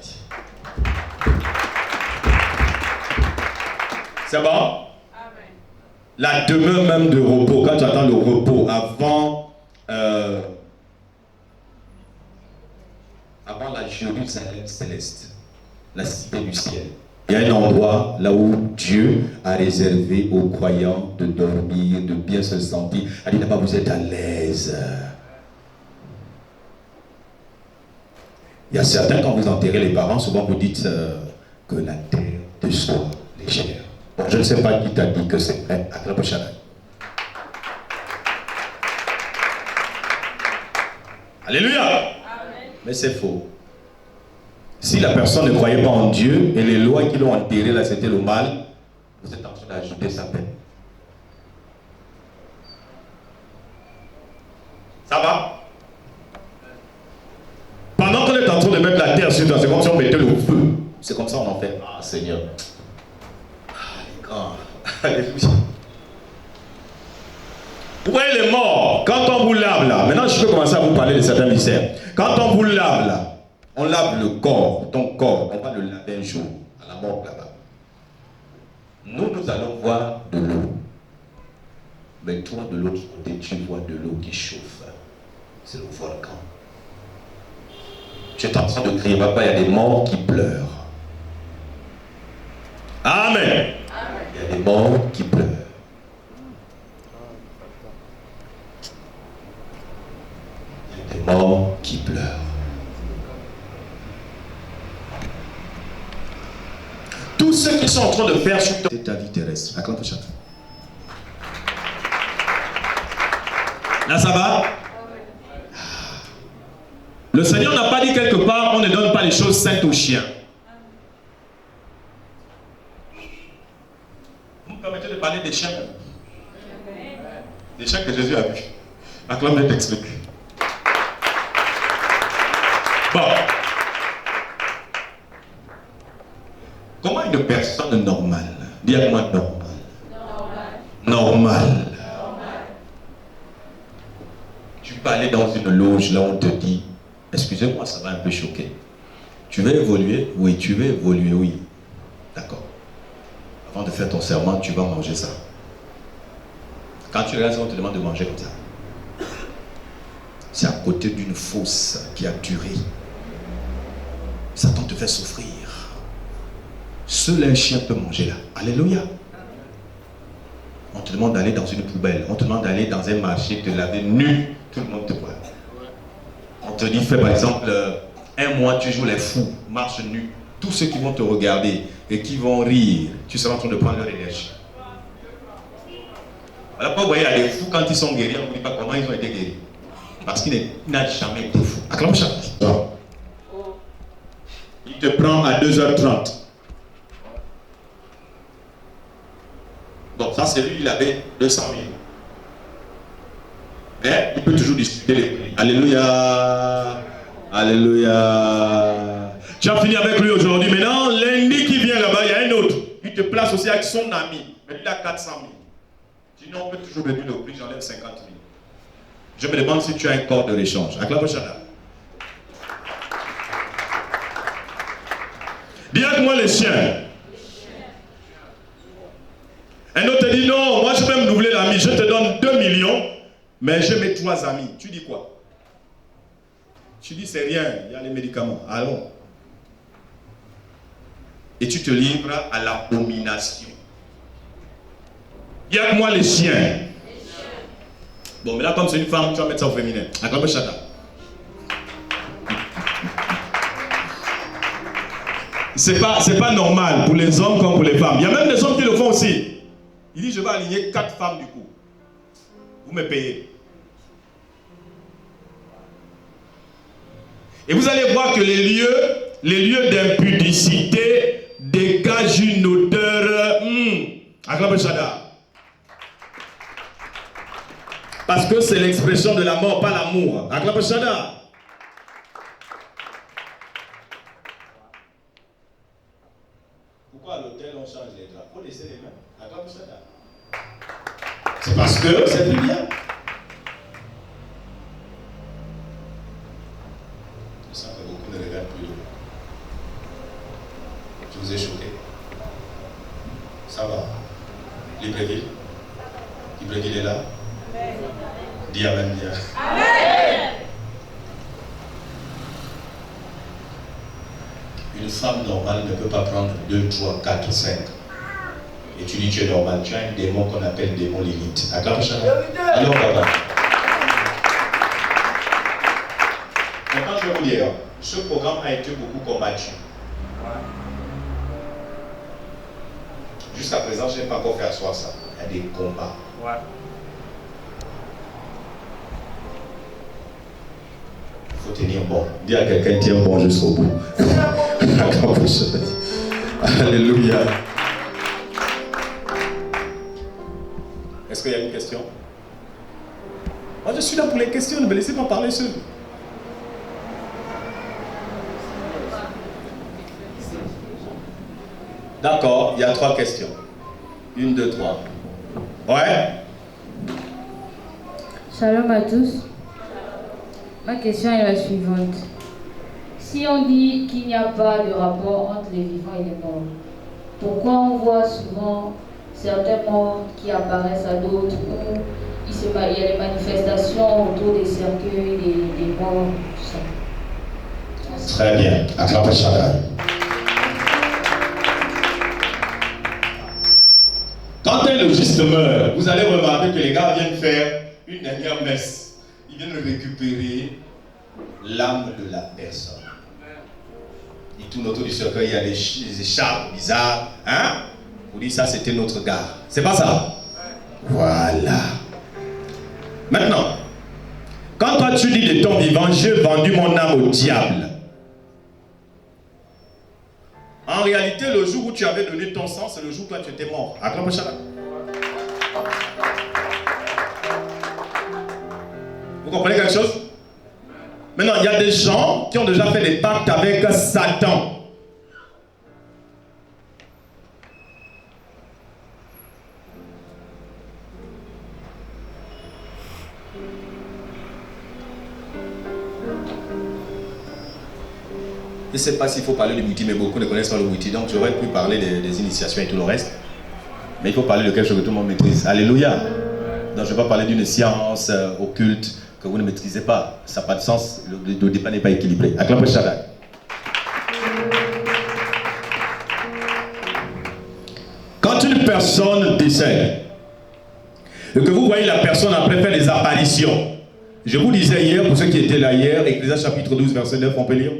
Speaker 4: C'est bon? Amen. La demeure même de repos, quand tu attends le repos, avant la Jérusalem céleste, la cité du ciel. Il y a un endroit là où Dieu a réservé aux croyants de dormir, de bien se sentir. Il dit là-bas, vous êtes à l'aise. Il y a certains, quand vous enterrez les parents, souvent vous dites que la terre te soit légère. Bon, je ne sais pas qui t'a dit que c'est vrai. À la prochaine. Alléluia. Mais c'est faux. Si la personne ne croyait pas en Dieu et les lois qui l'ont enterré là, c'était le mal, vous êtes en train d'ajouter sa peine. Ça va? Pendant qu'on est en train de mettre la terre sur toi, c'est comme si on mettait le feu. C'est comme ça on en fait. Ah Seigneur. Alléluia. Vous voyez les morts, quand on vous lave là, maintenant je peux commencer à vous parler de certains mystères. Quand on vous lave là, on lave le corps, ton corps, on va le laver un jour, à la mort là-bas. Nous allons voir de l'eau. Mais toi, de l'autre côté, tu vois de l'eau qui chauffe. C'est le volcan. Tu es en train de crier, papa, il y a des morts qui pleurent. Amen. Il y a des morts qui pleurent. Il y a des morts qui pleurent. Tous ceux qui sont en train de faire sur ta vie terrestre. Acclame pour chacun. Là, ça va? Le Seigneur n'a pas dit quelque part, on ne donne pas les choses saintes aux chiens. Vous me permettez de parler des chiens? Des chiens que Jésus a vus. Acclame, je t'explique. Bon. Comment une personne normale, dis à moi normal. Tu peux aller dans une loge, là on te dit, excusez-moi, ça va un peu choquer. Tu veux évoluer? Oui, tu veux évoluer, oui. D'accord. Avant de faire ton serment, tu vas manger ça. Quand tu regardes ça, on te demande de manger comme ça. C'est à côté d'une fosse qui a duré. Satan te fait souffrir. Seul un chien peut manger là. Alléluia. On te demande d'aller dans une poubelle. On te demande d'aller dans un marché, te laver nu. Tout le monde te voit. On te dit, fais par exemple, un mois, tu joues les fous, marche nu. Tous ceux qui vont te regarder et qui vont rire, tu seras en train de prendre leur énergie. Alors, vous voyez, il y a des fous, quand ils sont guéris, on ne dit pas comment ils ont été guéris. Parce qu'il n'a jamais été fou. Acclame chacun. Il te prend à 2h30. Bon, ça c'est lui, il avait 200 000. Mais il peut toujours discuter les prix. Alléluia. Alléluia. Tu as fini avec lui aujourd'hui. Maintenant, lundi qui vient là-bas, il y a un autre. Il te place aussi avec son ami. Mais il a 400 000. Sinon, on peut toujours réduire le prix, j'enlève 50 000. Je me demande si tu as un corps de l'échange. Acclame Chana. Dis avec moi les chiens. Un autre te dit non, moi je vais me doubler l'ami, je te donne 2 millions, mais je mets 3 amis. Tu dis quoi? Tu dis c'est rien, il y a les médicaments. Allons. Et tu te livres à l'abomination. Dis avec moi les chiens. Bon, mais là comme c'est une femme, tu vas mettre ça au féminin. Acclame Chata. C'est pas normal pour les hommes comme pour les femmes. Il y a même des hommes qui le font aussi. Il dit, je vais aligner 4 femmes du coup. Vous me payez. Et vous allez voir que les lieux d'impudicité dégagent une odeur. Acclame Chada. Parce que c'est l'expression de la mort, pas l'amour. Acclame Chada. Pourquoi à l'hôtel on change les draps? Faut laisser les mains. Acclame Chada. C'est parce que c'est plus bien. Je sens que beaucoup ne regardent plus. Je vous ai choqué. Ça va. Libreville. Libreville est là. Dis Amen bien. Amen. Une femme normale ne peut pas prendre 2, 3, 4, 5. Et tu dis tu es normal, tu as un démon qu'on appelle démon Lilith. Acclame Chana. Alors papa. Maintenant je vais vous dire, ce programme a été beaucoup combattu. Jusqu'à présent, je n'ai pas encore fait asseoir ça. Il y a des combats. Il faut tenir bon. Dis à quelqu'un, tiens bon jusqu'au bout. Alléluia. Est-ce qu'il y a une question? Moi, je suis là pour les questions, ne me laissez pas parler seul. D'accord, il y a 3 questions. 1, 2, 3. Ouais.
Speaker 8: Shalom à tous. Ma question est la suivante. Si on dit qu'il n'y a pas de rapport entre les vivants et les morts, pourquoi on voit souvent certains morts qui apparaissent à d'autres où il y a des manifestations autour des cercueils, des morts, tout ça?
Speaker 4: Très bien. Acclamez chacun. Quand un logiste meurt, vous allez remarquer que les gars viennent faire une dernière messe. Ils viennent récupérer l'âme de la personne. Ils tournent autour du cercueil, il y a des écharpes bizarres. Hein? Vous dites ça, c'était notre gars. C'est pas ça? Voilà. Maintenant, quand toi tu dis de ton vivant, j'ai vendu mon âme au diable. En réalité, le jour où tu avais donné ton sang, c'est le jour où toi tu étais mort. Acclamez chacun. Vous comprenez quelque chose? Maintenant, il y a des gens qui ont déjà fait des pactes avec Satan. Je ne sais pas s'il faut parler du Witi, mais beaucoup ne connaissent pas le Witi, donc j'aurais pu parler des initiations et tout le reste. Mais il faut parler de quelque chose que tout le monde maîtrise. Alléluia. Donc je ne vais pas parler d'une science occulte que vous ne maîtrisez pas. Ça n'a pas de sens, le débat n'est pas équilibré. Acclamez Shaddai. Quand une personne décède, et que vous voyez la personne après faire des apparitions, je vous disais hier, pour ceux qui étaient là hier, Ecclésiaste chapitre 12, verset 9, on peut lire?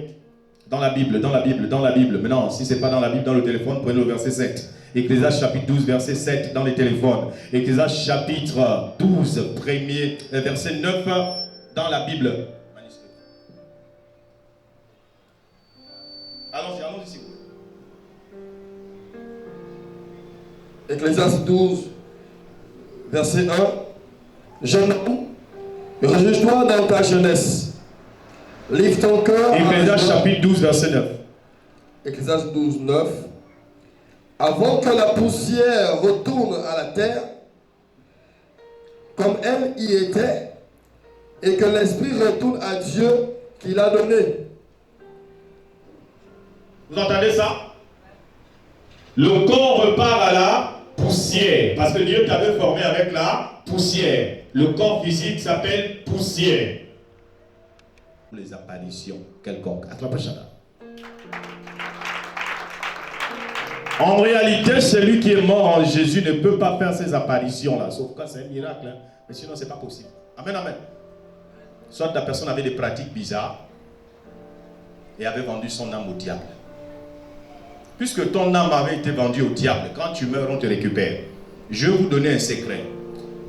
Speaker 4: Dans la Bible, dans la Bible, dans la Bible. Maintenant, si ce n'est pas dans la Bible, dans le téléphone, prenez le verset 7. Ecclésiaste chapitre 12, verset 7 dans les téléphones. Ecclésiaste chapitre 12, verset 9 dans la Bible. Allons-y, allons-y, s'il vous plaît.
Speaker 5: Ecclésiaste 12, verset 1. Jeune homme, réjouis-toi dans ta jeunesse. Livre ton cœur.
Speaker 4: Ecclésiaste chapitre 12, verset 9.
Speaker 5: Ecclésiaste 12, 9. Avant que la poussière retourne à la terre, comme elle y était, et que l'esprit retourne à Dieu qui l'a donné.
Speaker 4: Vous entendez ça? Le corps repart à la poussière, parce que Dieu t'avait formé avec la poussière. Le corps physique s'appelle poussière. Les apparitions quelconques. En réalité, celui qui est mort en Jésus ne peut pas faire ces apparitions-là, sauf quand c'est un miracle. Hein. Mais sinon, ce n'est pas possible. Amen, amen. Soit la personne avait des pratiques bizarres et avait vendu son âme au diable. Puisque ton âme avait été vendue au diable, quand tu meurs, on te récupère. Je vais vous donner un secret.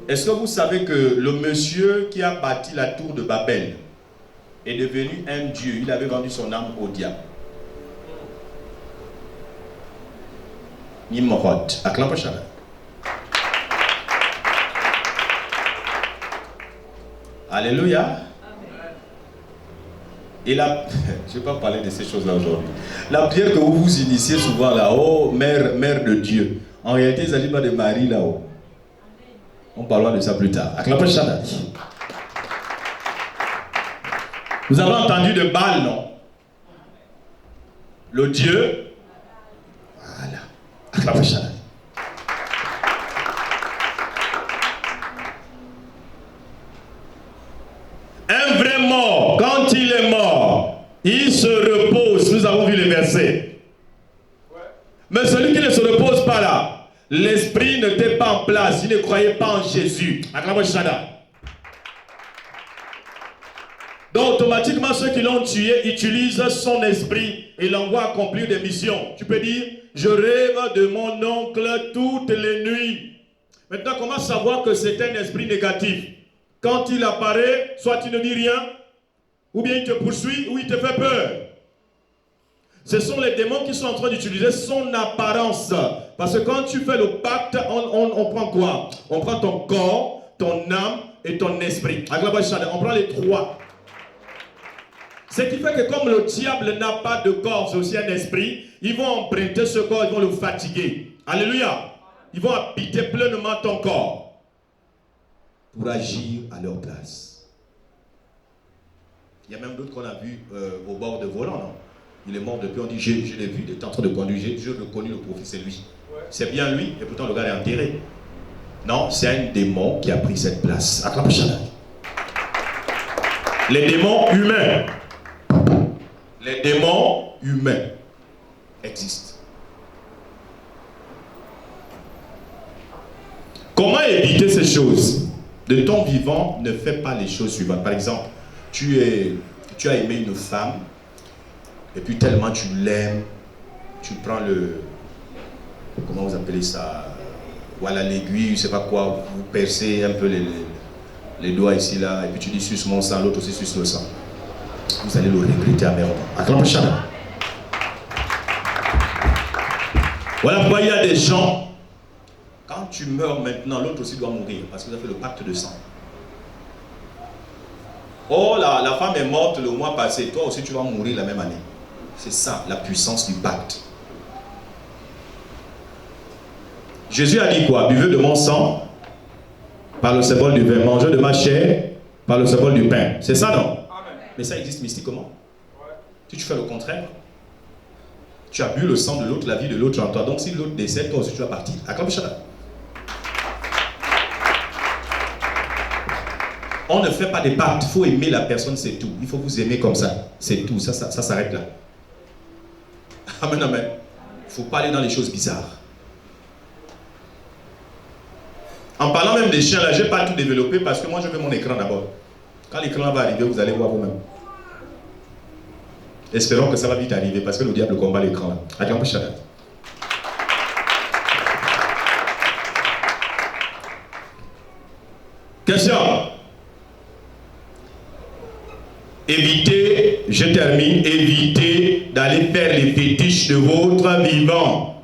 Speaker 4: Est-ce que vous savez que le monsieur qui a bâti la tour de Babel est devenu un dieu? Il avait vendu son âme au diable. Nimrod. Acclamez Shaddai. Alléluia. Et là, je ne vais pas parler de ces choses-là aujourd'hui. La prière que vous vous initiez souvent là-haut, mère de Dieu. En réalité, il ne s'agit pas de Marie là-haut. On parlera de ça plus tard. Acclamez Shaddai. Vous avez entendu de Baal, non? Le Dieu. Voilà. Acclamez Shaddai. Un vrai mort, quand il est mort, il se repose. Nous avons vu les versets. Mais celui qui ne se repose pas là, l'esprit n'était pas en place. Il ne croyait pas en Jésus. Acclamez Shaddai. Donc automatiquement ceux qui l'ont tué utilisent son esprit et l'envoient accomplir des missions. Tu peux dire, je rêve de mon oncle toutes les nuits. Maintenant, comment savoir que c'est un esprit négatif? Quand il apparaît, soit tu ne dis rien, ou bien il te poursuit, ou il te fait peur. Ce sont les démons qui sont en train d'utiliser son apparence. Parce que quand tu fais le pacte, on prend quoi? On prend ton corps, ton âme et ton esprit. On prend les trois. Ce qui fait que comme le diable n'a pas de corps, c'est aussi un esprit, ils vont emprunter ce corps, ils vont le fatiguer. Alléluia. Ils vont habiter pleinement ton corps pour agir à leur place. Il y a même d'autres qu'on a vus au bord de volant, non? Il est mort depuis, on dit, je l'ai vu, il est en train de conduire, je reconnais le prophète, c'est lui. Ouais. C'est bien lui, et pourtant le gars est enterré. Non, c'est un démon qui a pris cette place. Acclamez Shaddai. Les démons humains. Les démons humains existent. Comment éviter ces choses? De ton vivant, ne fais pas les choses suivantes. Par exemple, tu as aimé une femme, et puis tellement tu l'aimes, tu prends le... Comment vous appelez ça? Voilà, l'aiguille, je ne sais pas quoi, vous percez un peu les doigts ici, là, et puis tu dis suce mon sang, l'autre aussi suce le sang. Vous allez le regretter amèrement. Acclamez Shaddai. Voilà pourquoi il y a des gens, quand tu meurs maintenant, l'autre aussi doit mourir, parce que vous avez fait le pacte de sang. Oh, la femme est morte le mois passé, toi aussi tu vas mourir la même année. C'est ça, la puissance du pacte. Jésus a dit quoi? Buvez de mon sang, par le symbole du vin. Mangez de ma chair, par le symbole du pain. C'est ça, non? Amen. Mais ça existe mystiquement. Ouais. Si tu fais le contraire, tu as bu le sang de l'autre, la vie de l'autre en toi. Donc si l'autre décède, toi aussi tu vas partir. Acclamez Shaddai. On ne fait pas des pactes. Il faut aimer la personne, c'est tout. Il faut vous aimer comme ça. C'est tout. Ça s'arrête là. Amen, amen. Il ne faut pas aller dans les choses bizarres. En parlant même des chiens là, je n'ai pas tout développé parce que moi je veux mon écran d'abord. Quand l'écran va arriver, vous allez voir vous-même. Espérons que ça va vite arriver parce que le diable combat l'écran là. Acclamez Shaddai. Question. Évitez, je termine, évitez d'aller faire les fétiches de votre vivant.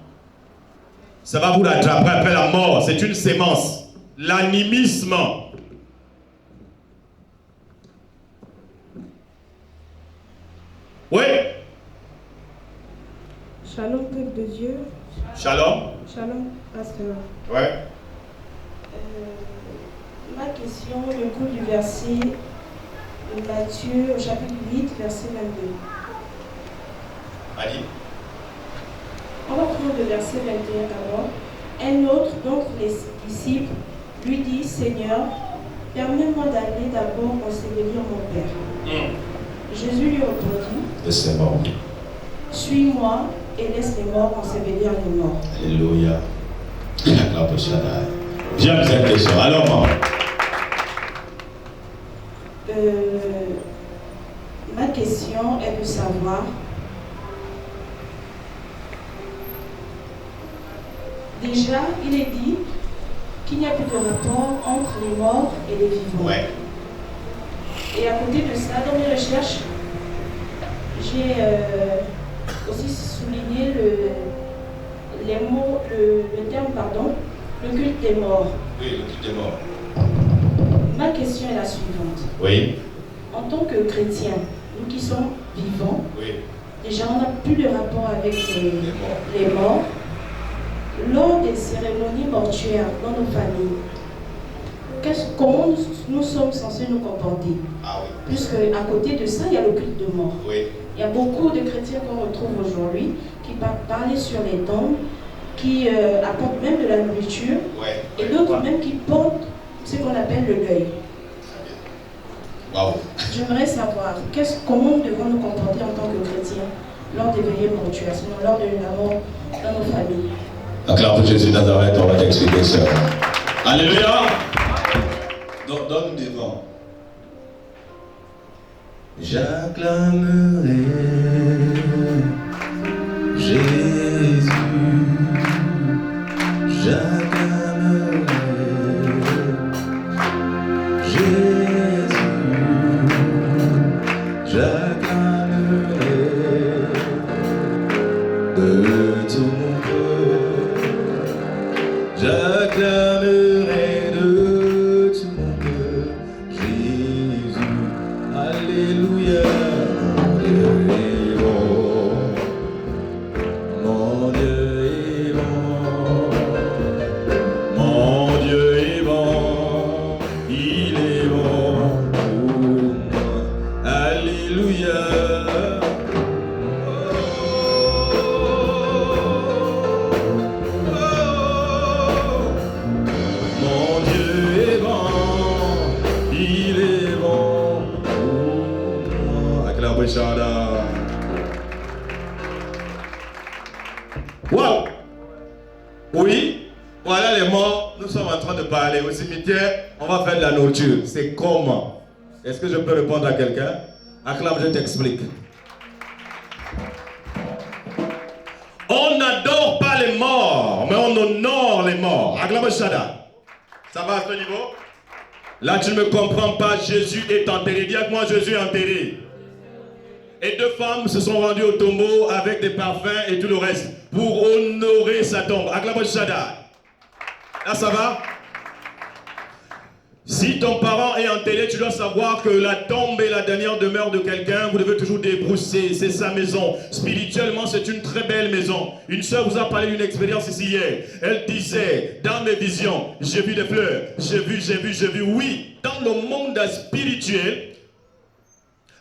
Speaker 4: Ça va vous rattraper après la mort, c'est une sémence. L'animisme. Oui.
Speaker 6: Shalom, peuple de Dieu.
Speaker 4: Shalom.
Speaker 6: Shalom, pasteur.
Speaker 4: Ouais.
Speaker 6: Ma question, le coup du verset de Matthieu, au chapitre 8, verset 22.
Speaker 4: Allez.
Speaker 6: On va prendre le verset 21 d'abord. Un autre d'entre les disciples lui dit, Seigneur, permets-moi d'aller d'abord ensevelir mon Père. Jésus lui répondit,
Speaker 4: laisse les morts.
Speaker 6: Suis-moi et laisse les morts ensevelir les morts.
Speaker 4: Alléluia. Acclamez Shaddai. J'aime cette question. Alors, maman.
Speaker 6: Ma question est de savoir déjà, il est dit qu'il n'y a plus de rapport entre les morts et les vivants. Ouais. Et à côté de ça, dans mes recherches, j'ai aussi souligné le terme, le culte des morts.
Speaker 4: Oui, le culte des morts.
Speaker 6: Ma question est la suivante.
Speaker 4: Oui.
Speaker 6: En tant que chrétiens, nous qui sommes vivants,
Speaker 4: oui. Déjà
Speaker 6: on n'a plus de rapport avec les morts. Lors des cérémonies mortuaires dans nos familles, comment nous sommes censés nous comporter?
Speaker 4: Ah oui.
Speaker 6: Puisque à côté de ça, il y a le culte de mort.
Speaker 4: Oui.
Speaker 6: Il y a beaucoup de chrétiens qu'on retrouve aujourd'hui qui parlent sur les tombes, qui apportent même de la nourriture, ouais. Et d'autres même qui portent ce qu'on appelle le deuil.
Speaker 4: Wow.
Speaker 6: J'aimerais savoir comment nous devons nous comporter en tant que chrétiens lors des veillées mortuaires, sinon lors de la mort dans nos familles.
Speaker 4: Acclame Jésus Nazareth, on va t'expliquer ça. Alléluia. Donne devant. J'acclamerai Jésus. J'acclamerai Jésus. J'acclamerai de tout mon cœur Jésus. Alléluia. Mon Dieu est bon. Mon Dieu est bon. Mon Dieu est bon. Il est bon pour moi. Alléluia. Wow! Oui, voilà les morts, nous sommes en train de parler. Au cimetière, on va faire de la nourriture. C'est comment? Est-ce que je peux répondre à quelqu'un? Acclame, je t'explique. On n'adore pas les morts, mais on honore les morts. Acclame Shada. Ça va à ce niveau? Là, tu ne me comprends pas. Jésus est enterré. Dis avec moi, Jésus est enterré. Et deux femmes se sont rendues au tombeau avec des parfums et tout le reste pour honorer sa tombe. Acclame Shada. Là, ça va? Si ton parent est enterré, tu dois savoir que la tombe est la dernière demeure de quelqu'un. Vous devez toujours débrousser. C'est sa maison. Spirituellement, c'est une très belle maison. Une sœur vous a parlé d'une expérience ici hier. Elle disait, dans mes visions, j'ai vu des fleurs. J'ai vu. Oui, dans le monde spirituel,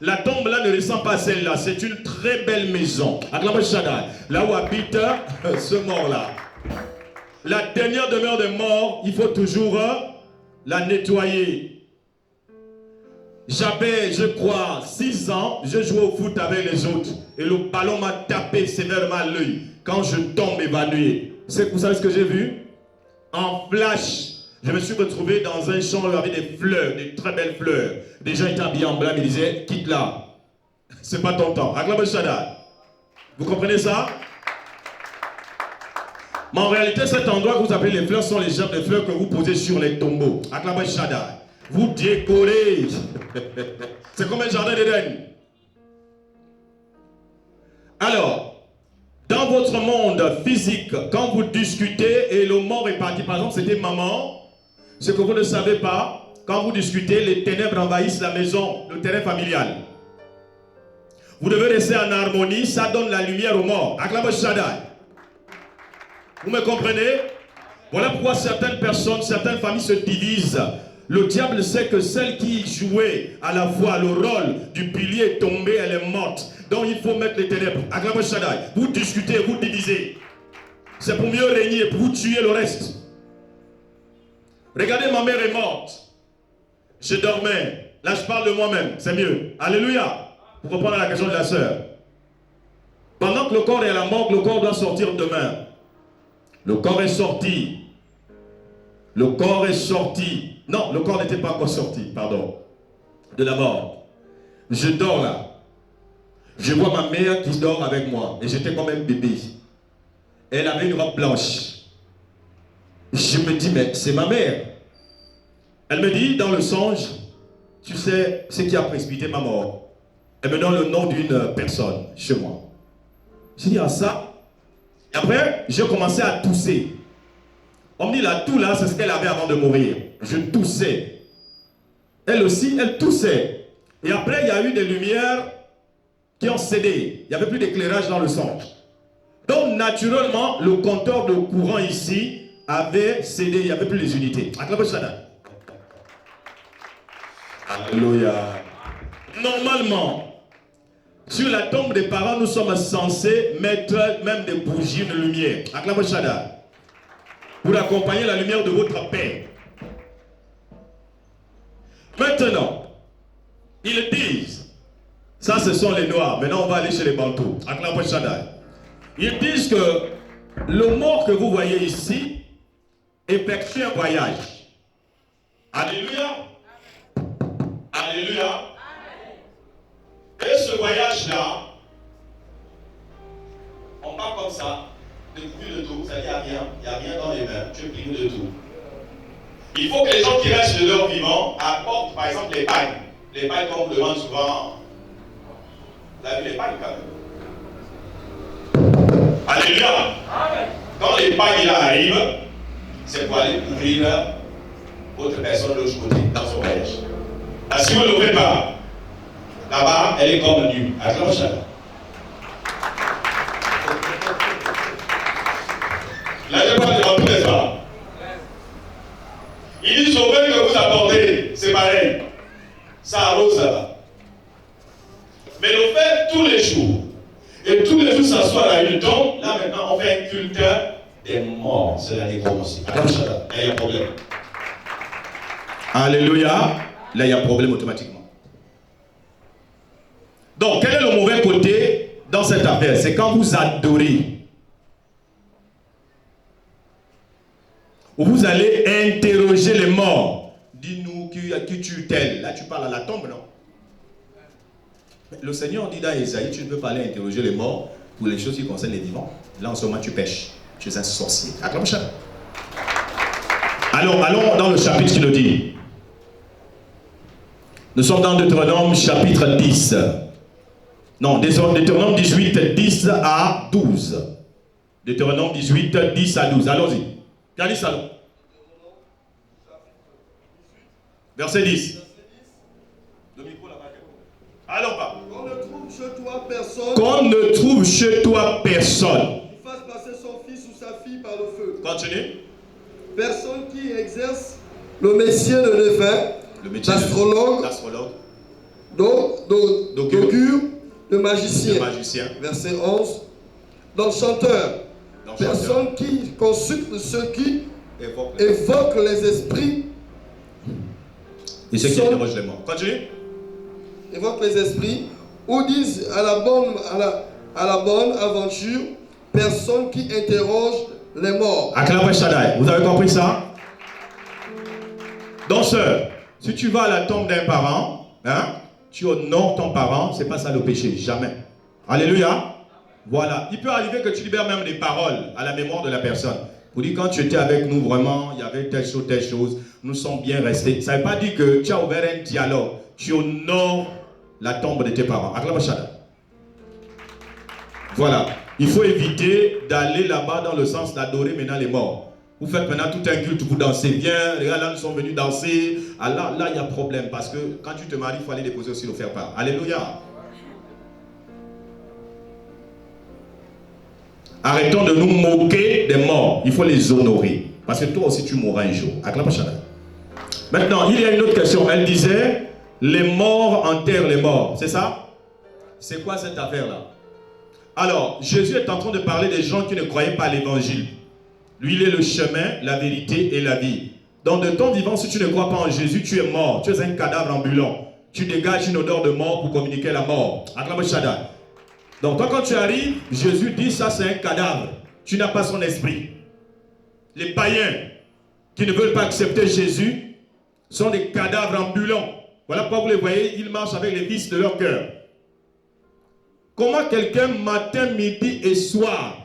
Speaker 4: la tombe là ne ressemble pas à celle-là. C'est une très belle maison. Acclame Shaddai. Là où habite ce mort-là. La dernière demeure des morts, il faut toujours la nettoyer. J'avais, je crois, 6 ans, je jouais au foot avec les autres. Et le ballon m'a tapé sévèrement à l'œil. Quand je tombe évanoui. Vous savez ce que j'ai vu? En flash, je me suis retrouvé dans un champ où il y avait des fleurs, des très belles fleurs. Des gens étaient habillés en blanc, ils me disaient, quitte là. C'est pas ton temps. Acclame Shaddai. Vous comprenez ça? Mais en réalité, cet endroit que vous appelez les fleurs sont les genres de fleurs que vous posez sur les tombeaux. Acclamez Shaddai. Vous décorez. C'est comme un jardin d'Éden. Alors, dans votre monde physique, quand vous discutez et le mort est parti, par exemple, c'était maman, ce que vous ne savez pas, quand vous discutez, les ténèbres envahissent la maison, le terrain familial. Vous devez rester en harmonie, ça donne la lumière aux morts. Acclamez Shaddai. Vous me comprenez? Voilà pourquoi certaines personnes, certaines familles se divisent. Le diable sait que celle qui jouait à la fois le rôle du pilier est tombée, elle est morte. Donc il faut mettre les ténèbres. Acclamez Shaddai. Vous discutez, vous divisez. C'est pour mieux régner, pour vous tuer le reste. Regardez, ma mère est morte. Je dormais. Là, je parle de moi-même. C'est mieux. Alléluia. Pour reprendre à la question de la sœur. Pendant que le corps est à la morgue, le corps doit sortir demain. Le corps est sorti. Le corps est sorti. Non, le corps n'était pas encore sorti, pardon. De la mort. Je dors là. Je vois ma mère qui dort avec moi. Et j'étais comme un bébé. Elle avait une robe blanche. Je me dis, mais c'est ma mère. Elle me dit, dans le songe, tu sais ce qui a précipité ma mort. Elle me donne le nom d'une personne chez moi. Je dis, ah ça. Et après, j'ai commencé à tousser. On me dit, la toux là, c'est ce qu'elle avait avant de mourir. Je toussais. Elle aussi, elle toussait. Et après, il y a eu des lumières qui ont cédé. Il n'y avait plus d'éclairage dans le songe. Donc, naturellement, le compteur de courant ici avait cédé. Il n'y avait plus les unités. Acclamez Shaddai. Alléluia. Normalement, sur la tombe des parents, nous sommes censés mettre même des bougies de lumière. Acclamez Shaddai. Pour accompagner la lumière de votre père. Maintenant, ils disent, ça ce sont les noirs, maintenant on va aller chez les bantous. Acclamez Shaddai. Ils disent que le mort que vous voyez ici effectue un voyage. Alléluia. Alléluia. Et ce voyage-là, on part comme ça, découvrir de tout, ça dit il n'y a rien dans les mains, tu es privé de tout. Il faut que les gens qui restent de leur vivant apportent par exemple les pagnes. Les pagnes qu'on vous demande souvent. Vous avez vu les pagnes quand même. Alléluia. Quand les pagnes là arrivent, c'est pour aller couvrir votre personne de l'autre côté, dans son voyage. Si vous ne l'ouvrez pas, là-bas, elle est comme nue. Accroche-la. Là, je parle devant tous les femmes. Il dit sauveur que vous apportez, c'est pareil. Ça arrose là-bas. Mais le fait tous les jours, et tous les jours s'asseoir à une tombe, là maintenant on fait un culte des morts. C'est la nécromancie. Accroche-la. Là, il y a un problème. Alléluia. Là, il y a un problème automatiquement. Donc, quel est le mauvais côté dans cette affaire? C'est quand vous adorez. Où vous allez interroger les morts. Dis-nous qui tue tel. Là, tu parles à la tombe, non? Le Seigneur dit dans Isaïe, tu ne peux pas aller interroger les morts pour les choses qui concernent les vivants. Là, en ce moment, tu pêches. Tu es un sorcier. Accroche-toi. Allons dans le chapitre qui nous dit. Nous sommes dans Deutéronome chapitre 10. Non, Deutéronome 18, 10 à 12. Deutéronome 18, 10 à 12. Allons-y. Regardez ça. Verset 10. Allons pas.
Speaker 5: Qu'on ne trouve chez toi personne.
Speaker 4: Qu'on ne trouve chez toi personne.
Speaker 5: Qui fasse passer son fils ou sa fille par le feu.
Speaker 4: Continue.
Speaker 5: Personne qui exerce le métier de devin, d'astrologue, d'augure, de magicien. Verset 11. D'enchanteur. Personne qui consulte ceux qui évoquent les esprits.
Speaker 4: Et ceux qui interrogent les morts. Continue.
Speaker 5: Évoquent les esprits. Ou disent à la bonne aventure. Personne qui interroge les morts.
Speaker 4: Vous avez compris ça? Donc, sœur, si tu vas à la tombe d'un parent, hein, tu honores ton parent, c'est pas ça le péché, jamais. Alléluia. Voilà. Il peut arriver que tu libères même des paroles à la mémoire de la personne. Pour dire, quand tu étais avec nous, vraiment, il y avait telle chose, nous sommes bien restés. Ça ne veut pas dire que tu as ouvert un dialogue. Tu honores la tombe de tes parents. Voilà. Il faut éviter d'aller là-bas dans le sens d'adorer maintenant les morts. Vous faites maintenant tout un culte, vous dansez bien. Regarde, là, nous sommes venus danser. Ah, là, il y a problème parce que quand tu te maries, il faut aller déposer aussi le faire-part. Alléluia. Arrêtons de nous moquer des morts. Il faut les honorer. Parce que toi aussi, tu mourras un jour. Maintenant, il y a une autre question. Elle disait, les morts enterrent les morts. C'est ça? C'est quoi cette affaire-là? Alors, Jésus est en train de parler des gens qui ne croyaient pas à l'évangile. Lui, il est le chemin, la vérité et la vie. Donc, de ton vivant, si tu ne crois pas en Jésus, tu es mort. Tu es un cadavre ambulant. Tu dégages une odeur de mort pour communiquer la mort. Donc, toi, quand tu arrives, Jésus dit, ça c'est un cadavre. Tu n'as pas son esprit. Les païens qui ne veulent pas accepter Jésus sont des cadavres ambulants. Voilà pourquoi vous les voyez, ils marchent avec les vices de leur cœur. Comment quelqu'un, matin, midi et soir,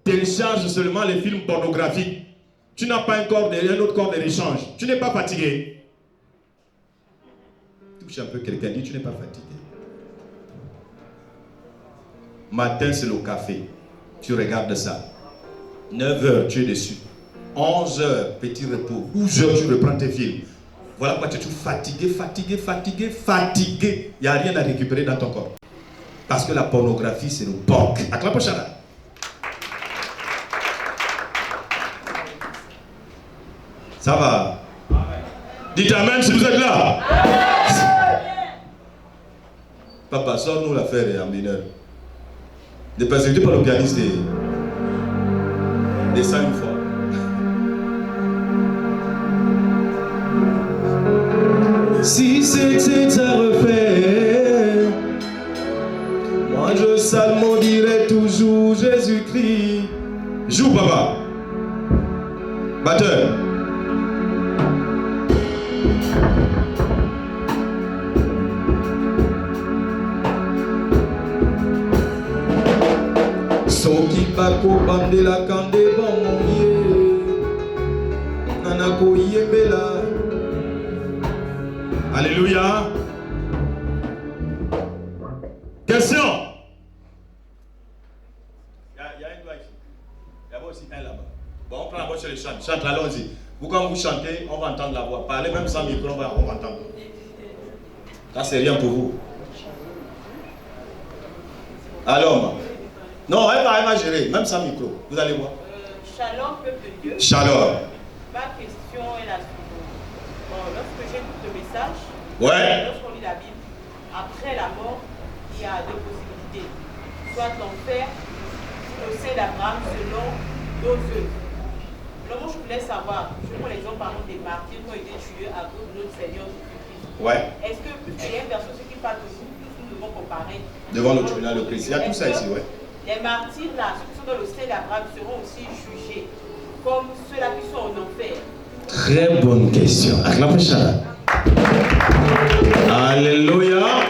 Speaker 4: télécharge seulement les films pornographiques? Tu n'as pas un autre corps de l'échange. Tu n'es pas fatigué. Touche un peu quelqu'un, dit tu n'es pas fatigué. Matin, c'est le café. Tu regardes ça. 9h, tu es dessus. 11h, petit repos. 12h, tu reprends tes films. Voilà pourquoi tu es tout fatigué. Il n'y a rien à récupérer dans ton corps. Parce que la pornographie, c'est le porc. Acclape Chana. Ça va. Dites Amen si vous êtes là. Papa, sors-nous l'affaire en mineur. Ne persécuté par le pianiste des 5 fois. Si c'était à refaire, moi je salmodierais toujours Jésus-Christ. Joue papa. Batteur. Soki bako bande la kande bon mon nanako yebela. Alléluia. Question. Il y a un doigt ici. Il y a aussi un là-bas. Bon, on prend la voix sur les chants. chante, allons-y. Vous, quand vous chantez, on va entendre la voix. Parlez même sans micro, on va entendre. Ça, c'est rien pour vous. Alors, non, elle va gérer, même sans micro. Vous allez voir.
Speaker 9: Shalom, peuple de Dieu.
Speaker 4: Shalom.
Speaker 9: Ma question est la suivante. Bon, lorsque j'écoute le message, lorsqu'on lit la Bible, après la mort, il y a deux possibilités. Soit l'enfer, le sein d'Abraham selon nos œuvres. Alors moi, je voulais savoir, je prends l'exemple par exemple des martyrs qui ont été tués à cause de notre Seigneur Jésus-Christ. Est-ce que, il y a une personne qui parle de nous, tous nous devons comparer
Speaker 4: devant le tribunal de Christ. Il y a tout ça ici,
Speaker 9: les martyrs là, ceux qui sont dans le sein d'Abraham seront aussi jugés comme ceux-là qui sont en enfer.
Speaker 4: Très bonne question. Alléluia.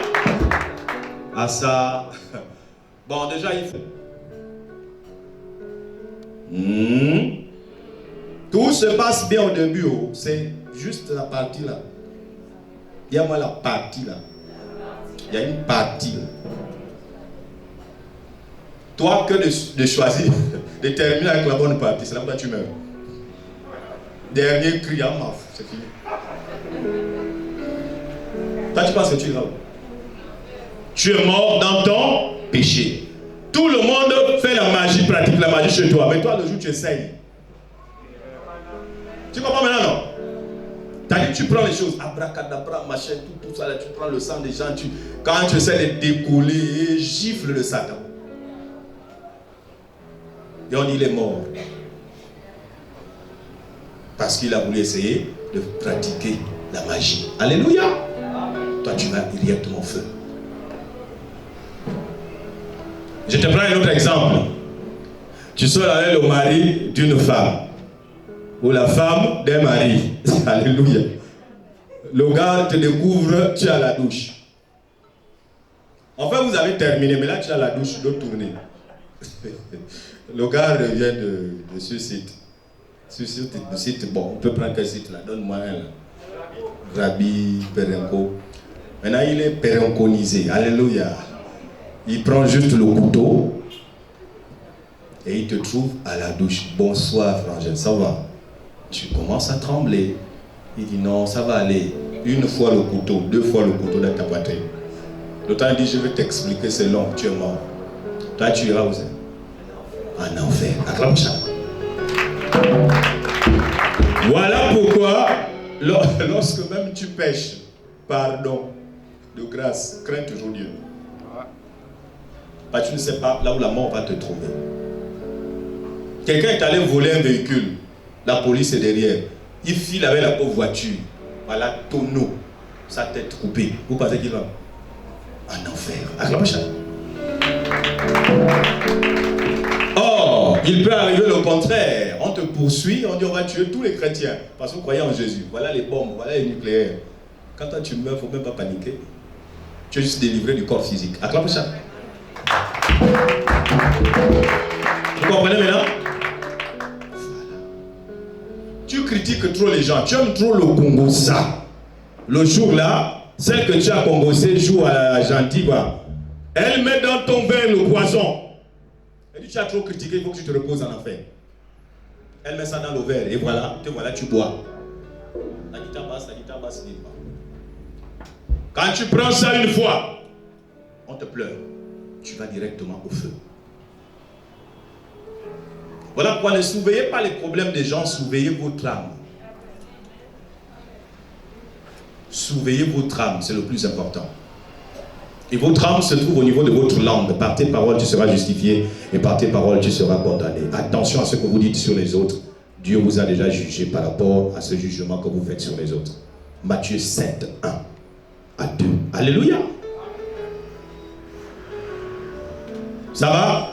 Speaker 4: À ça. Bon, déjà, il faut. Tout se passe bien au début. C'est juste la partie là. Il y a moi la partie là. Il y a une partie là. Toi, que de choisir, de terminer avec la bonne partie, c'est là où tu meurs. Dernier cri à maf, c'est fini. Toi, tu penses que tu es là. Tu es mort dans ton péché. Tout le monde fait la magie, pratique la magie chez toi. Mais toi, le jour où tu essayes. Tu comprends maintenant, non? T'as dit, tu prends les choses, abracadabra, machin, tout ça, là, tu prends le sang des gens, quand tu essaies de décoller, gifle le Satan. Et on dit, il est mort. Parce qu'il a voulu essayer de pratiquer la magie. Alléluia. Toi, tu vas directement au feu. Je te prends un autre exemple. Tu sors avec le mari d'une femme. Ou la femme d'un mari. Alléluia. Le gars te découvre, tu es à la douche. Enfin, vous avez terminé, mais là, tu es à la douche, de tourner. Le gars revient de ce site. Ce site, bon, on peut prendre quel site là? Donne-moi un là. Rabbi Perenco. Maintenant, il est perenconisé. Alléluia. Il prend juste le couteau et il te trouve à la douche. Bonsoir, frangin, ça va? Tu commences à trembler. Il dit non, ça va aller. Une fois le couteau, deux fois le couteau dans ta poitrine. L'autre dit, je vais t'expliquer, c'est long, tu es mort. Toi, tu iras où c'est? En enfer. Acclame ça. Voilà pourquoi, lorsque même tu pêches, pardon, de grâce, crains toujours Dieu. Parce que tu ne sais pas là où la mort va te trouver. Quelqu'un est allé voler un véhicule. La police est derrière. Il file avec la pauvre voiture. Voilà, tonneau. Sa tête coupée. Vous pensez qu'il va en enfer? Acclame ça. Or, il peut arriver le contraire. On te poursuit, on dit on va tuer tous les chrétiens. Parce que vous croyez en Jésus. Voilà les bombes, voilà les nucléaires. Quand toi tu meurs, il ne faut même pas paniquer. Tu es juste délivré du corps physique. Acclame ça. Vous comprenez maintenant? Voilà. Tu critiques trop les gens. Tu aimes trop le Congo, ça. Le jour là, celle que tu as congossée joue à la gentille, quoi. Elle met dans ton verre le poison. Elle dit, tu as trop critiqué, il faut que tu te reposes en enfer. Elle met ça dans le verre et voilà, tu bois. Quand tu prends ça une fois, on te pleure. Tu vas directement au feu. Voilà pourquoi ne surveillez pas les problèmes des gens, surveillez votre âme. Surveillez votre âme, c'est le plus important. Et votre âme se trouve au niveau de votre langue. Par tes paroles, tu seras justifié et par tes paroles, tu seras condamné. Attention à ce que vous dites sur les autres. Dieu vous a déjà jugé par rapport à ce jugement que vous faites sur les autres. Matthieu 7, 1 à 2. Alléluia. Ça va?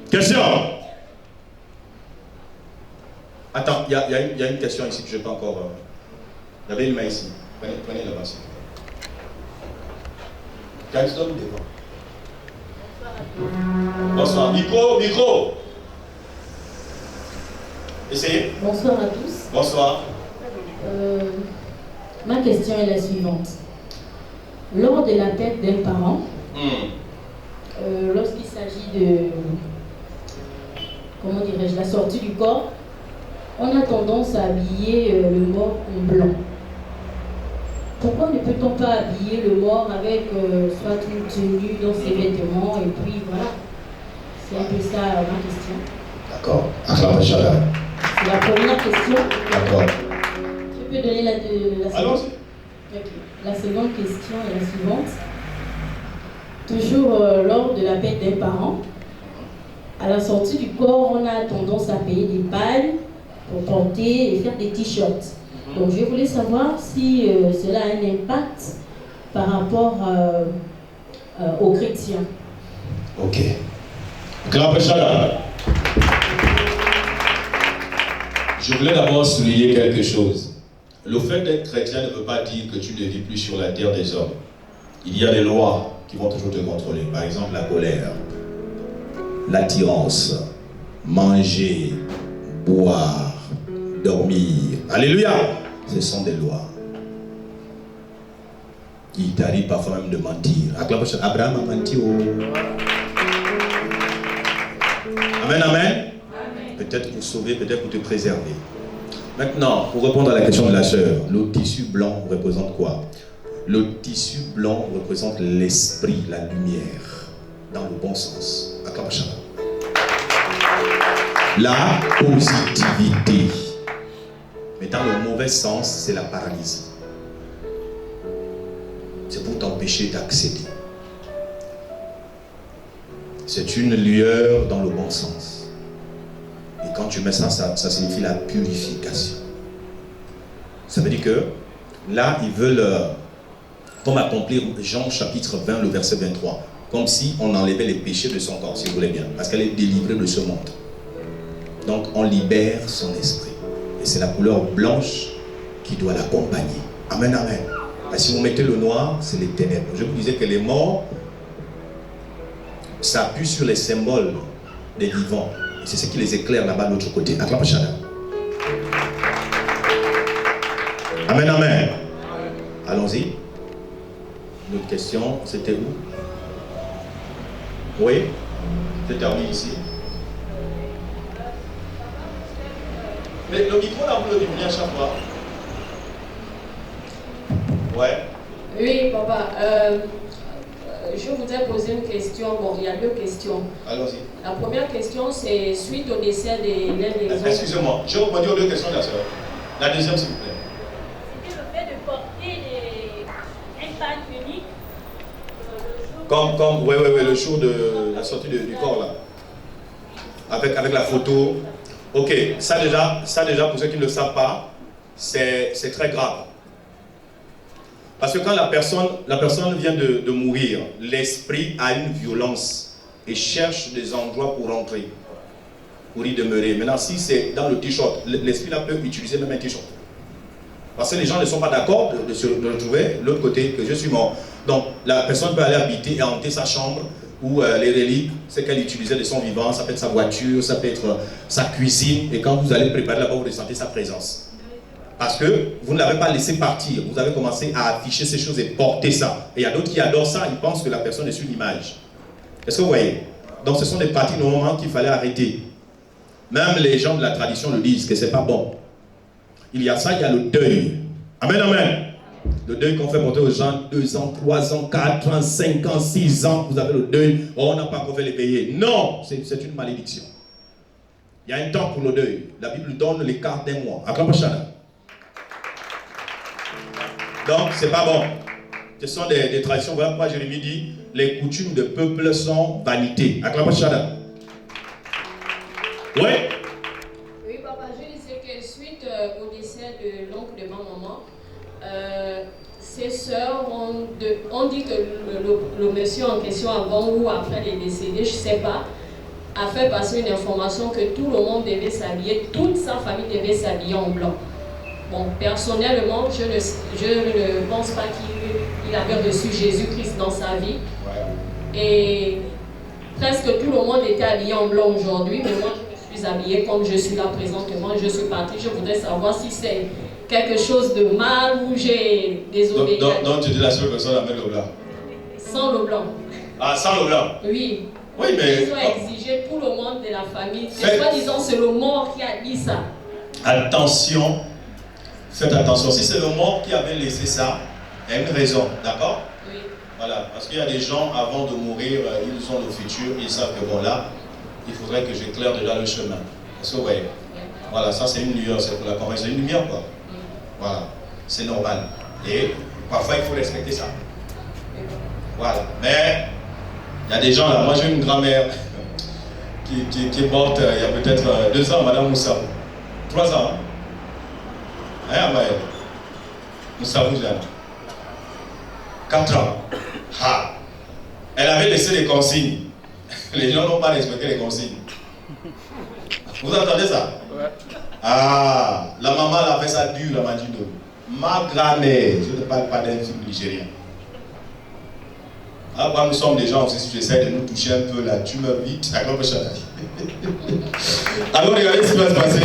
Speaker 4: Question? Attends, il y a une question ici que je n'ai pas encore... Il y avait une main ici. Prenez là-bas. Quelqu'un devant. Bonsoir. Micro. Essayez.
Speaker 8: Bonsoir à tous.
Speaker 4: Bonsoir.
Speaker 8: Ma question est la suivante. Lors de la perte d'un parent, lorsqu'il s'agit de, comment dirais-je, la sortie du corps, on a tendance à habiller le mort en blanc. Pourquoi ne peut-on pas habiller le mort avec soit une tenue dans ses vêtements et puis voilà. C'est un peu ça ma question.
Speaker 4: D'accord. Acclamez chacun.
Speaker 8: C'est la première question.
Speaker 4: D'accord.
Speaker 8: Je peux donner la seconde.
Speaker 4: Allons-y.
Speaker 8: Okay. La seconde question est la suivante. Toujours lors de la fête des parents, à la sortie du corps, on a tendance à payer des balles pour porter et faire des t-shirts. Donc je voulais savoir si cela a un impact par rapport aux chrétiens.
Speaker 4: Ok. Je voulais d'abord souligner quelque chose. Le fait d'être chrétien ne veut pas dire que tu ne vis plus sur la terre des hommes. Il y a des lois qui vont toujours te contrôler. Par exemple, la colère, l'attirance, manger, boire, dormir. Alléluia! Ce sont des lois. Il t'arrive parfois même de mentir. Abraham a menti. Amen, amen. Peut-être pour sauver, peut-être pour te préserver. Maintenant, pour répondre à la question de la sœur, le tissu blanc représente quoi? Le tissu blanc représente l'esprit, la lumière, dans le bon sens. La positivité. Mais dans le mauvais sens, c'est la paralysie. C'est pour t'empêcher d'accéder. C'est une lueur dans le bon sens. Et quand tu mets ça, ça signifie la purification. Ça veut dire que là, ils veulent, comme accomplir Jean chapitre 20, le verset 23, comme si on enlevait les péchés de son corps, si vous voulez bien, parce qu'elle est délivrée de ce monde. Donc on libère son esprit. Et c'est la couleur blanche qui doit l'accompagner. Amen, amen. Si vous mettez le noir, c'est les ténèbres. Je vous disais que les morts s'appuient sur les symboles des vivants. Et c'est ce qui les éclaire là-bas de l'autre côté. Acclamez chacun. Amen, amen. Allons-y. Une autre question, c'était où? Oui? Je termine ici. Mais le micro là, vous le dites à chaque fois. Ouais.
Speaker 10: Oui, papa. Je voudrais poser une question. Bon, il y a deux questions.
Speaker 4: Allons-y.
Speaker 10: La première question, c'est suite au décès de l'un des hommes.
Speaker 4: Excusez-moi, je reprends aux deux questions de la sœur. La deuxième, s'il vous plaît.
Speaker 11: C'était le fait de porter un pad unique.
Speaker 4: Oui, le jour de la sortie du corps là. Avec la photo. Ok, ça déjà, pour ceux qui ne le savent pas, c'est très grave. Parce que quand la personne vient de mourir, l'esprit a une violence et cherche des endroits pour rentrer, pour y demeurer. Maintenant, si c'est dans le t-shirt, l'esprit là peut utiliser même un t-shirt. Parce que les gens ne sont pas d'accord de se retrouver de l'autre côté que je suis mort. Donc, la personne peut aller habiter et hanter sa chambre ou les reliques, c'est qu'elle utilisait de son vivant, ça peut être sa voiture, ça peut être sa cuisine. Et quand vous allez préparer là-bas, vous ressentez sa présence. Parce que vous ne l'avez pas laissé partir. Vous avez commencé à afficher ces choses et porter ça. Et il y a d'autres qui adorent ça, ils pensent que la personne est sur l'image. Est-ce que vous voyez? Donc ce sont des pratiques normalement qu'il fallait arrêter. Même les gens de la tradition le disent que c'est pas bon. Il y a ça, il y a le deuil. Amen, amen. Le deuil qu'on fait porter aux gens, 2 ans, 3 ans, 4 ans, 5 ans, 6 ans, vous avez le deuil, oh, on n'a pas encore fait les payer. Non, c'est une malédiction. Il y a un temps pour le deuil. La Bible donne l'écart d'un mois. Acclamez chacun. Donc, c'est pas bon. Ce sont des traditions. Voilà pourquoi Jérémie dit les coutumes de peuple sont vanité. Acclamez chacun. Oui.
Speaker 10: Oui, papa, je disais que suite au décès de l'oncle de ma maman, ses sœurs ont dit que le monsieur en question, avant ou après les décédés, je ne sais pas, a fait passer une information que tout le monde devait s'habiller, toute sa famille devait s'habiller en blanc. Bon, personnellement, je ne pense pas qu'il avait reçu Jésus-Christ dans sa vie. Et presque tout le monde était habillé en blanc aujourd'hui, mais moi je me suis habillée comme je suis là présentement. Je suis partie, je voudrais savoir si c'est quelque chose de mal ou j'ai désobéi.
Speaker 4: Donc tu dis la seule personne avec le blanc?
Speaker 10: Sans le blanc.
Speaker 4: Ah, sans le blanc?
Speaker 10: Oui.
Speaker 4: Oui, mais...
Speaker 10: Ils ont exigé tout le monde de la famille. Soi-disant, c'est le mort qui a dit ça.
Speaker 4: Attention. Faites attention. Si c'est le mort qui avait laissé ça, il y a une raison. D'accord?
Speaker 10: Oui.
Speaker 4: Voilà. Parce qu'il y a des gens, avant de mourir, ils ont le futur. Ils savent que bon, là, il faudrait que j'éclaire déjà le chemin. Est-ce que vous voyez? Voilà, ça c'est une lueur. C'est pour la conversion. C'est une lumière, quoi. Voilà. C'est normal. Et parfois, il faut respecter ça. Voilà. Mais, il y a des gens là. Moi, j'ai une grand-mère qui est morte il y a peut-être 2 ans, Madame Moussa. 3 ans. Hein, ouais. Moussa Bouzane. 4 ans. Ah. Elle avait laissé les consignes. Les gens n'ont pas respecté les consignes. Vous entendez ça? Ouais. Ah, la maman a fait ça dur, la Mandino. Ma grand-mère, je ne parle pas d'un film nigérien. Ah, bah, nous sommes des gens aussi, si j'essaie de nous toucher un peu là, tu meurs vite. Alors, regardez ce qui va se passer.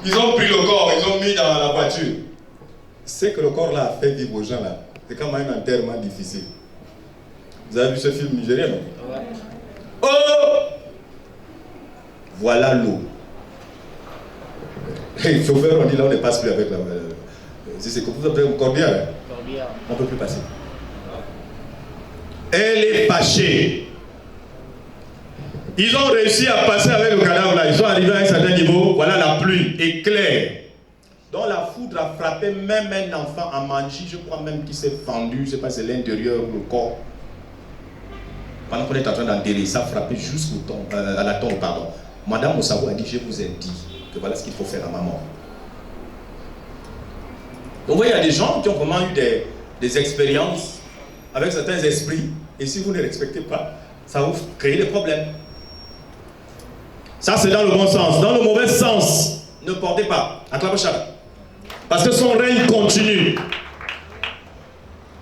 Speaker 4: Ils ont pris le corps, ils ont mis dans la voiture. C'est que le corps là a fait vivre aux gens là. C'est quand même un enterrement difficile. Vous avez vu ce film nigérien, non? Ouais. Oh! Voilà l'eau. Et le chauffeur, on dit là, on ne passe plus avec la. C'est que vous appelez un cordial. On ne peut plus passer. Elle est fâchée. Ils ont réussi à passer avec le cadavre là. Ils sont arrivés à un certain niveau. Voilà la pluie éclair. Donc la foudre a frappé même un enfant à manger. Je crois même qu'il s'est fendu. Je ne sais pas si c'est l'intérieur ou le corps. Pendant qu'on est en train d'enterrer, ça a frappé jusqu'au tombe, à la tombe, pardon. Madame Moussabou a dit, je vous ai dit que voilà ce qu'il faut faire à ma mort. Donc vous voyez, il y a des gens qui ont vraiment eu des expériences avec certains esprits, et si vous ne les respectez pas, ça vous crée des problèmes. Ça c'est dans le bon sens. Dans le mauvais sens, ne portez pas. Acclamez-Chara. Parce que son règne continue.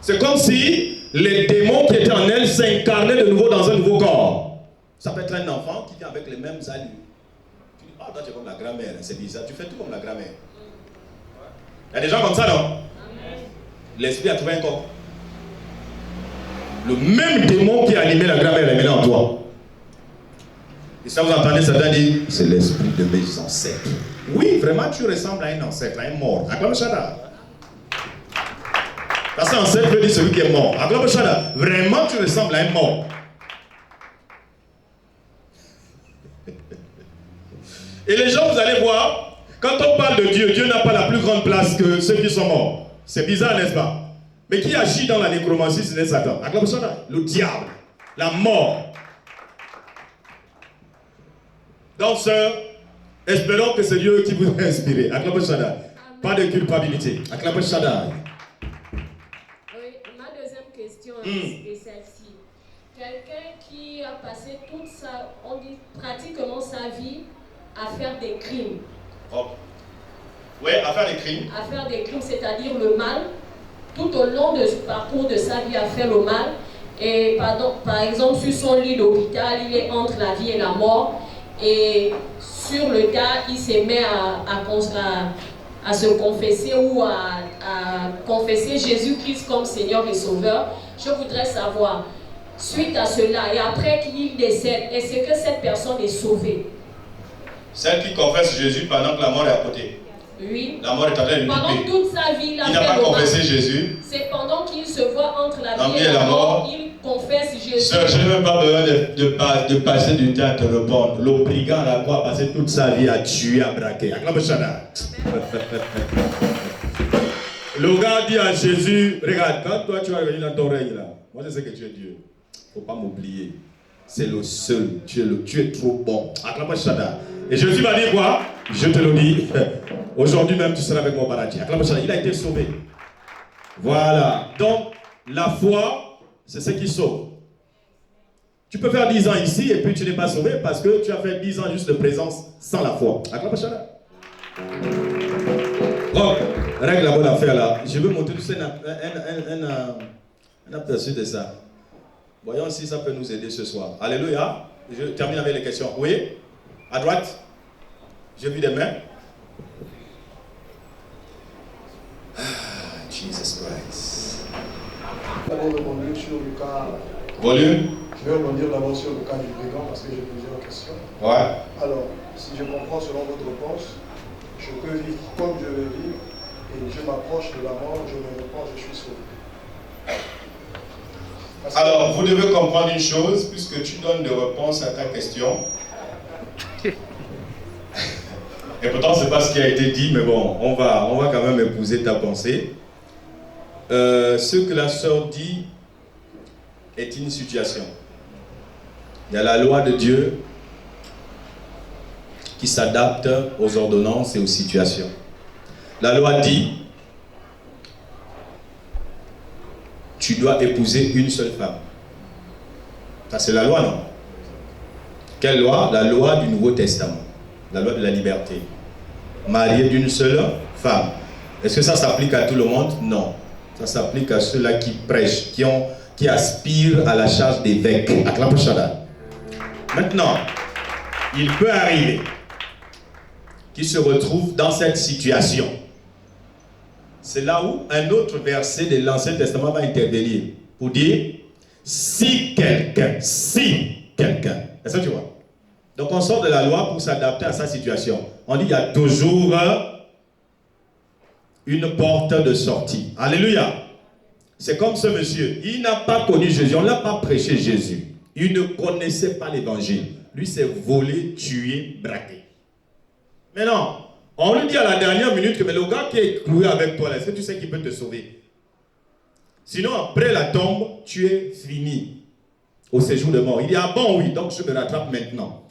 Speaker 4: C'est comme si les démons qui étaient en elle s'incarnaient de nouveau dans un nouveau corps. Ça peut être un enfant qui vient avec les mêmes allures. Tu dis, ah, toi tu es comme la grand-mère, c'est bizarre, tu fais tout comme la grand-mère. Il y a des gens comme ça, non? L'esprit a trouvé un corps. Le même démon qui a animé la grand-mère est maintenant en toi. Et ça, vous entendez certains dire, c'est l'esprit de mes ancêtres. Oui, vraiment, tu ressembles à un ancêtre, à un mort. Acclame Shada. Parce que ancêtre veut dire celui qui est mort. Acclame Shada. Vraiment, tu ressembles à un mort. Et les gens, vous allez voir, quand on parle de Dieu, Dieu n'a pas la plus grande place que ceux qui sont morts. C'est bizarre, n'est-ce pas? Mais qui agit dans la nécromancie, c'est Satan. Acclame Shada. Le diable, la mort. Donc, sœur, espérons que c'est Dieu qui vous a inspiré. Acclamez Shaddai. Pas de culpabilité. Acclamez Shaddai.
Speaker 10: Oui, ma deuxième question est celle-ci. Quelqu'un qui a passé toute sa, on dit pratiquement sa vie à faire des crimes.
Speaker 4: Oh. Oui, à faire des crimes.
Speaker 10: À faire des crimes, c'est-à-dire le mal. Tout au long de ce parcours de sa vie à faire le mal. Et par exemple, sur son lit d'hôpital, il est entre la vie et la mort. Et sur le tas, il se met à se confesser ou à confesser Jésus-Christ comme Seigneur et Sauveur. Je voudrais savoir, suite à cela, et après qu'il décède, est-ce que cette personne est sauvée?
Speaker 4: Celle qui confesse Jésus pendant que la mort est à côté.
Speaker 10: Oui.
Speaker 4: La mort est en train de lui
Speaker 10: pendant
Speaker 4: piquer.
Speaker 10: toute sa vie,
Speaker 4: il n'a pas confessé Jésus.
Speaker 10: C'est pendant qu'il se voit entre la vie et la mort, il confesse Jésus.
Speaker 4: Sœur, je n'ai même pas besoin de passer du temps à te répondre. L'obrigant à la croix a passé toute sa vie à tuer, à braquer. Acclame Shaddai. Le gars dit à Jésus, regarde, quand toi tu vas revenir dans ton règne là, moi je sais que tu es Dieu. Il ne faut pas m'oublier. C'est le seul. Tu es trop bon. Acclame Shaddai. Et Jésus m'a dit quoi? Je te le dis. Aujourd'hui même tu seras avec moi au paradis. Acclame Shaddai. Il a été sauvé. Voilà. Donc, la foi, c'est ce qui sauve. Tu peux faire 10 ans ici et puis tu n'es pas sauvé parce que tu as fait 10 ans juste de présence sans la foi. Acclame Shaddai. Bon, règle la bonne affaire là. Je veux montrer un aperçu de ça. Voyons si ça peut nous aider ce soir. Alléluia. Je termine avec les questions. Oui? À droite? J'ai vu des mains. Jesus Christ.
Speaker 12: D'abord rebondir sur le cas.
Speaker 4: Volume.
Speaker 12: Je vais rebondir d'abord sur le cas du brigand parce que j'ai plusieurs questions.
Speaker 4: Ouais.
Speaker 12: Alors, si je comprends selon votre réponse, je peux vivre comme je veux vivre, et je m'approche de la mort, je me repens, je suis sauvé.
Speaker 4: Alors, vous devez comprendre une chose, puisque tu donnes des réponses à ta question. Et pourtant, ce n'est pas ce qui a été dit, mais bon, on va quand même épouser ta pensée. Ce que la sœur dit est une situation. Il y a la loi de Dieu qui s'adapte aux ordonnances et aux situations. La loi dit, tu dois épouser une seule femme. Ça, c'est la loi, non? Quelle loi? La loi du Nouveau Testament. La loi de la liberté. Marié d'une seule femme. Est-ce que ça s'applique à tout le monde? Non. Ça s'applique à ceux-là qui prêchent, qui aspirent à la charge d'évêque. Maintenant, il peut arriver qu'ils se retrouvent dans cette situation. C'est là où un autre verset de l'Ancien Testament va intervenir pour dire si quelqu'un, est-ce que tu vois? Donc on sort de la loi pour s'adapter à sa situation. On dit il y a toujours une porte de sortie. Alléluia. C'est comme ce monsieur. Il n'a pas connu Jésus. On ne l'a pas prêché Jésus. Il ne connaissait pas l'évangile. Lui, c'est volé, tué, braqué. Mais non. On lui dit à la dernière minute que mais le gars qui est cloué avec toi, est-ce que tu sais qu'il peut te sauver? Sinon, après la tombe, tu es fini au séjour de mort. Il dit, ah bon, oui, donc je me rattrape maintenant.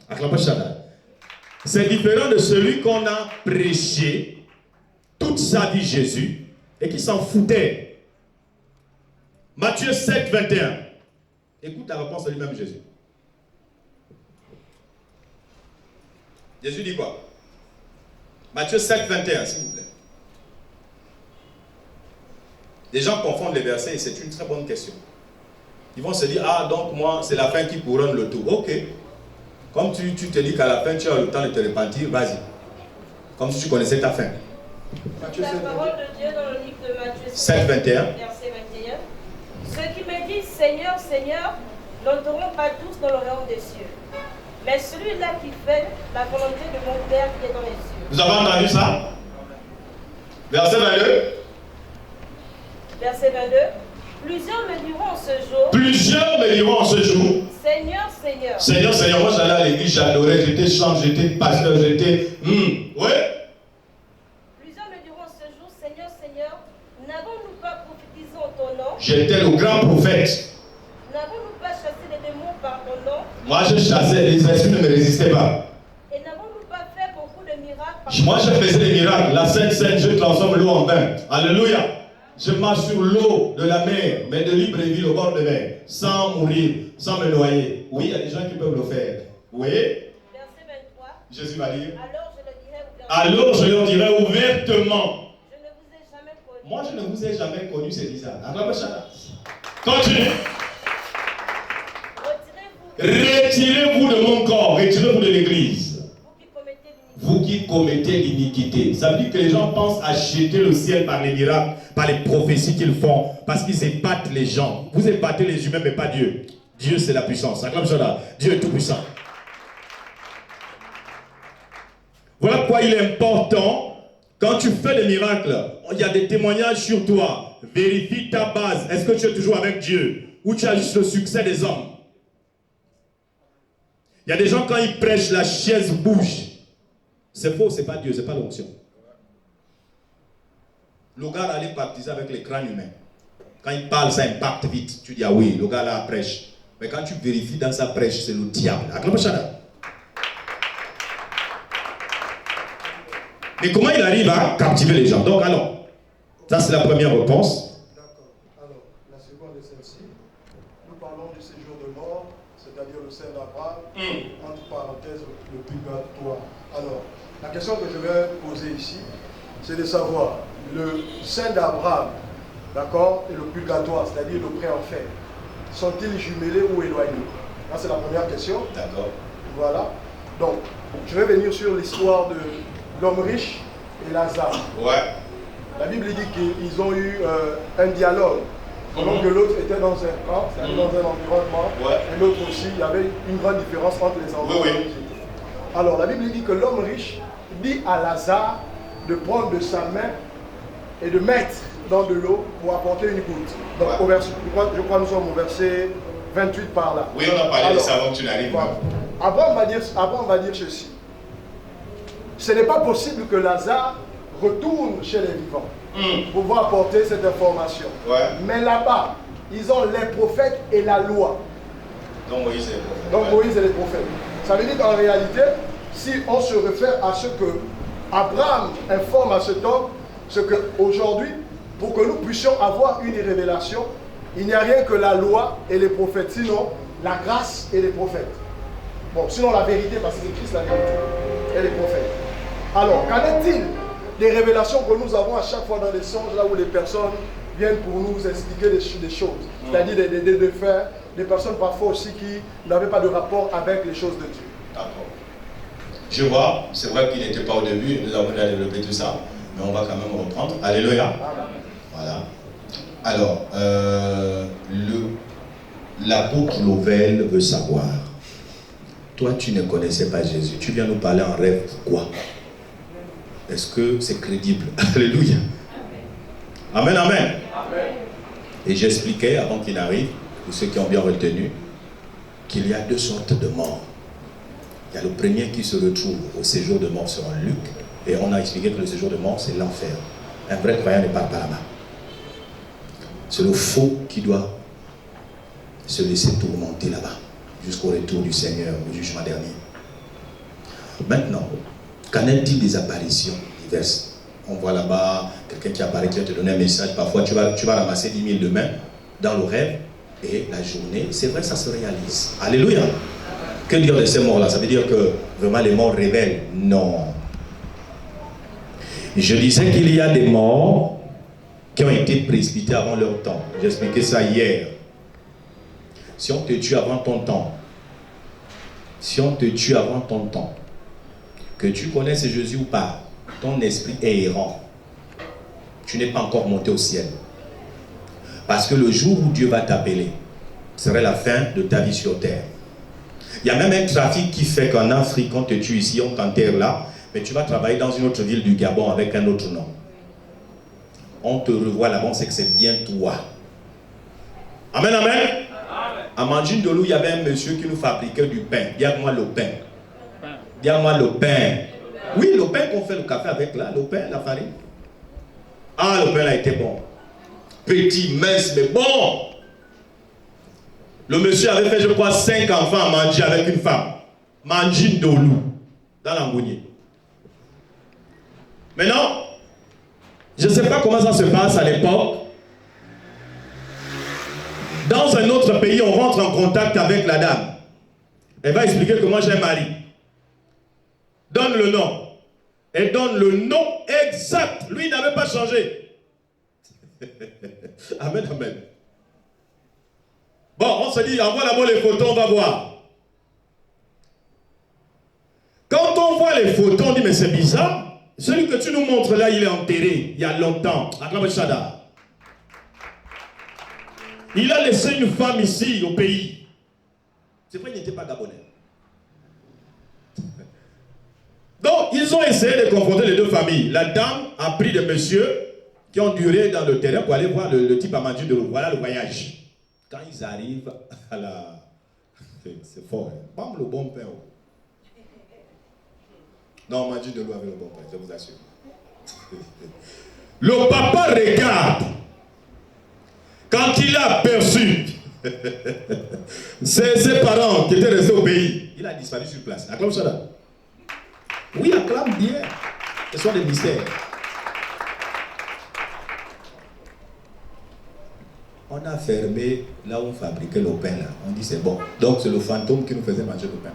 Speaker 4: C'est différent de celui qu'on a prêché toute sa vie Jésus et qui s'en foutait. Matthieu 7, 21. Écoute la réponse de lui-même Jésus. Jésus dit quoi? Matthieu 7, 21, s'il vous plaît. Les gens confondent les versets et c'est une très bonne question. Ils vont se dire, ah donc moi c'est la fin qui couronne le tout. Ok. Comme tu te dis qu'à la fin tu as le temps de te repentir, vas-y. Comme si tu connaissais ta fin.
Speaker 13: La parole de Dieu dans le livre de Matthieu
Speaker 4: 7, 21.
Speaker 13: Verset 21. Ceux qui me disent Seigneur, Seigneur, n'entreront pas tous dans le royaume des cieux. Mais celui-là qui fait la volonté de mon Père qui est dans les cieux.
Speaker 4: Vous avez entendu ça? Verset 22.
Speaker 13: Verset 22. Plusieurs me diront en ce jour.
Speaker 4: Plusieurs me diront en ce jour.
Speaker 13: Seigneur, Seigneur.
Speaker 4: Seigneur, Seigneur, moi j'allais à l'église, j'adorais, j'étais chant, j'étais pasteur, j'étais... Ouais.
Speaker 13: Plusieurs me diront en ce jour, Seigneur, Seigneur, n'avons-nous pas prophétisé en ton nom?
Speaker 4: J'étais le grand prophète.
Speaker 13: N'avons-nous pas chassé les démons par ton nom?
Speaker 4: Moi je chassais, les esprits ne me résistaient pas.
Speaker 13: Et n'avons-nous pas fait beaucoup de miracles par
Speaker 4: Moi je faisais des miracles, la Sainte Seine, je transforme l'eau en vin. Alléluia. Je marche sur l'eau de la mer, mais de libre et ville au bord de mer, sans mourir, sans me noyer. Oui, il y a des gens qui peuvent le faire. Oui.
Speaker 13: Verset 23.
Speaker 4: Jésus va dire.
Speaker 13: Alors je leur dirai
Speaker 4: ouvertement.
Speaker 13: Je ne vous ai jamais connu.
Speaker 4: Moi je ne vous ai jamais connu, c'est bizarre. Continuez. Retirez-vous de mon corps, retirez-vous de l'église. Vous qui commettez l'iniquité. Ça veut dire que les gens pensent acheter le ciel par les miracles, par les prophéties qu'ils font, parce qu'ils épatent les gens. Vous épatez les humains, mais pas Dieu. Dieu, c'est la puissance. Acclame cela. Dieu est tout puissant. Voilà pourquoi il est important, quand tu fais des miracles, il y a des témoignages sur toi. Vérifie ta base. Est-ce que tu es toujours avec Dieu? Ou tu as juste le succès des hommes? Il y a des gens, quand ils prêchent, la chaise bouge. C'est faux, c'est pas Dieu, c'est pas l'onction. Le gars allait baptiser avec les crânes humains. Quand il parle, ça impacte vite. Tu dis, ah oui, le gars là prêche. Mais quand tu vérifies dans sa prêche, c'est le diable. Mais comment il arrive à captiver les gens? Donc, alors, ça c'est la première réponse.
Speaker 12: D'accord. Alors, la seconde est celle-ci. Nous parlons du séjour de mort, c'est-à-dire le sein d'Abraham, entre parenthèses, le purgatoire. Alors, la question que je vais poser ici, c'est de savoir le sein d'Abraham, d'accord, et le purgatoire, c'est-à-dire le pré-enfer, sont-ils jumelés ou éloignés? Là, c'est la première question.
Speaker 4: D'accord.
Speaker 12: Voilà. Donc, je vais venir sur l'histoire de l'homme riche et Lazare.
Speaker 4: Ouais.
Speaker 12: La Bible dit qu'ils ont eu un dialogue. Pendant que l'autre était dans un camp, c'est-à-dire dans un environnement, et l'autre aussi, il y avait une grande différence entre les environnements. Alors, la Bible dit que l'homme riche dit à Lazare de prendre de sa main et de mettre dans de l'eau pour apporter une goutte. Donc au verset, je crois que nous sommes au verset 28 par là.
Speaker 4: Oui, on a parlé de ça avant que tu n'arrives.
Speaker 12: Voilà. Abraham va dire ceci. Ce n'est pas possible que Lazare retourne chez les vivants pour pouvoir apporter cette information.
Speaker 4: Ouais.
Speaker 12: Mais là-bas, ils ont les prophètes et la loi.
Speaker 4: Donc Moïse et les prophètes.
Speaker 12: Donc Moïse et les prophètes. Ça veut dire qu'en réalité, si on se réfère à ce que Abraham informe à cet homme, ce qu'aujourd'hui, pour que nous puissions avoir une révélation, il n'y a rien que la loi et les prophètes, sinon la grâce et les prophètes. Bon, sinon la vérité, parce que c'est Christ la vérité, et les prophètes. Alors, qu'en est-il des révélations que nous avons à chaque fois dans les songes, là où les personnes viennent pour nous expliquer des choses, c'est-à-dire des faits, des personnes parfois aussi qui n'avaient pas de rapport avec les choses de Dieu.
Speaker 4: D'accord. Je vois, c'est vrai qu'il n'était pas au début, nous avons déjà développé tout ça, mais on va quand même reprendre. Alléluia. Voilà. Alors, l'apôtre Lovell veut savoir, toi tu ne connaissais pas Jésus, tu viens nous parler en rêve, pourquoi? Est-ce que c'est crédible? Alléluia. Amen, amen. Amen. Et j'expliquais avant qu'il arrive, pour ceux qui ont bien retenu, qu'il y a deux sortes de morts. Il y a le premier qui se retrouve au séjour de mort selon Luc, et on a expliqué que le séjour de mort c'est l'enfer. Un vrai croyant ne part pas là-bas. C'est le faux qui doit se laisser tourmenter là-bas, jusqu'au retour du Seigneur, au jugement dernier. Maintenant, qu'en est-il des apparitions diverses? On voit là-bas quelqu'un qui apparaît, qui va te donner un message. Parfois, tu vas ramasser 10 000 demain dans le rêve, et la journée, c'est vrai, ça se réalise. Alléluia. Que dire de ces morts-là? Ça veut dire que vraiment les morts révèlent? Non. Je disais qu'il y a des morts qui ont été précipités avant leur temps. J'ai expliqué ça hier. Si on te tue avant ton temps, que tu connaisses Jésus ou pas, ton esprit est errant. Tu n'es pas encore monté au ciel. Parce que le jour où Dieu va t'appeler, serait la fin de ta vie sur terre. Il y a même un trafic qui fait qu'en Afrique, on te tue ici, on t'enterre là, mais tu vas travailler dans une autre ville du Gabon avec un autre nom. On te revoit là-bas, on sait que c'est bien toi. Amen, amen. À Mandjin Dolou, il y avait un monsieur qui nous fabriquait du pain. Dis-moi le pain. Dis-moi le pain. Oui, le pain qu'on fait le café avec là, le pain, la farine. Ah, le pain là était bon. Petit, mince, mais bon. Le monsieur avait fait, je crois, 5 enfants à manger avec une femme. Mandjin Dolou, dans l'Angounier. Maintenant, je ne sais pas comment ça se passe à l'époque. Dans un autre pays, on rentre en contact avec la dame. Elle va expliquer que moi j'ai un mari. Donne le nom. Elle donne le nom exact. Lui, il n'avait pas changé. Amen, amen. Bon, on se dit, envoie-moi les photos, on va voir. Quand on voit les photos, on dit, mais c'est bizarre. Celui que tu nous montres là, il est enterré il y a longtemps. Il a laissé une femme ici, au pays. C'est vrai, il n'était pas gabonais. Donc, ils ont essayé de confronter les deux familles. La dame a pris des messieurs qui ont duré dans le terrain pour aller voir le type à Mandjin Dolou. Voilà le voyage. Quand ils arrivent à la... C'est fort. Bam, le bon pain. Non, Mandjin Dolou avait le bon pain, je vous assure. Le papa regarde. Quand il a aperçu ses parents qui étaient restés au pays, il a disparu sur place. Acclame ça là. Oui, acclame bien. Ce sont des mystères. On a fermé là où on fabriquait le pain là. On dit c'est bon. Donc c'est le fantôme qui nous faisait manger le pain.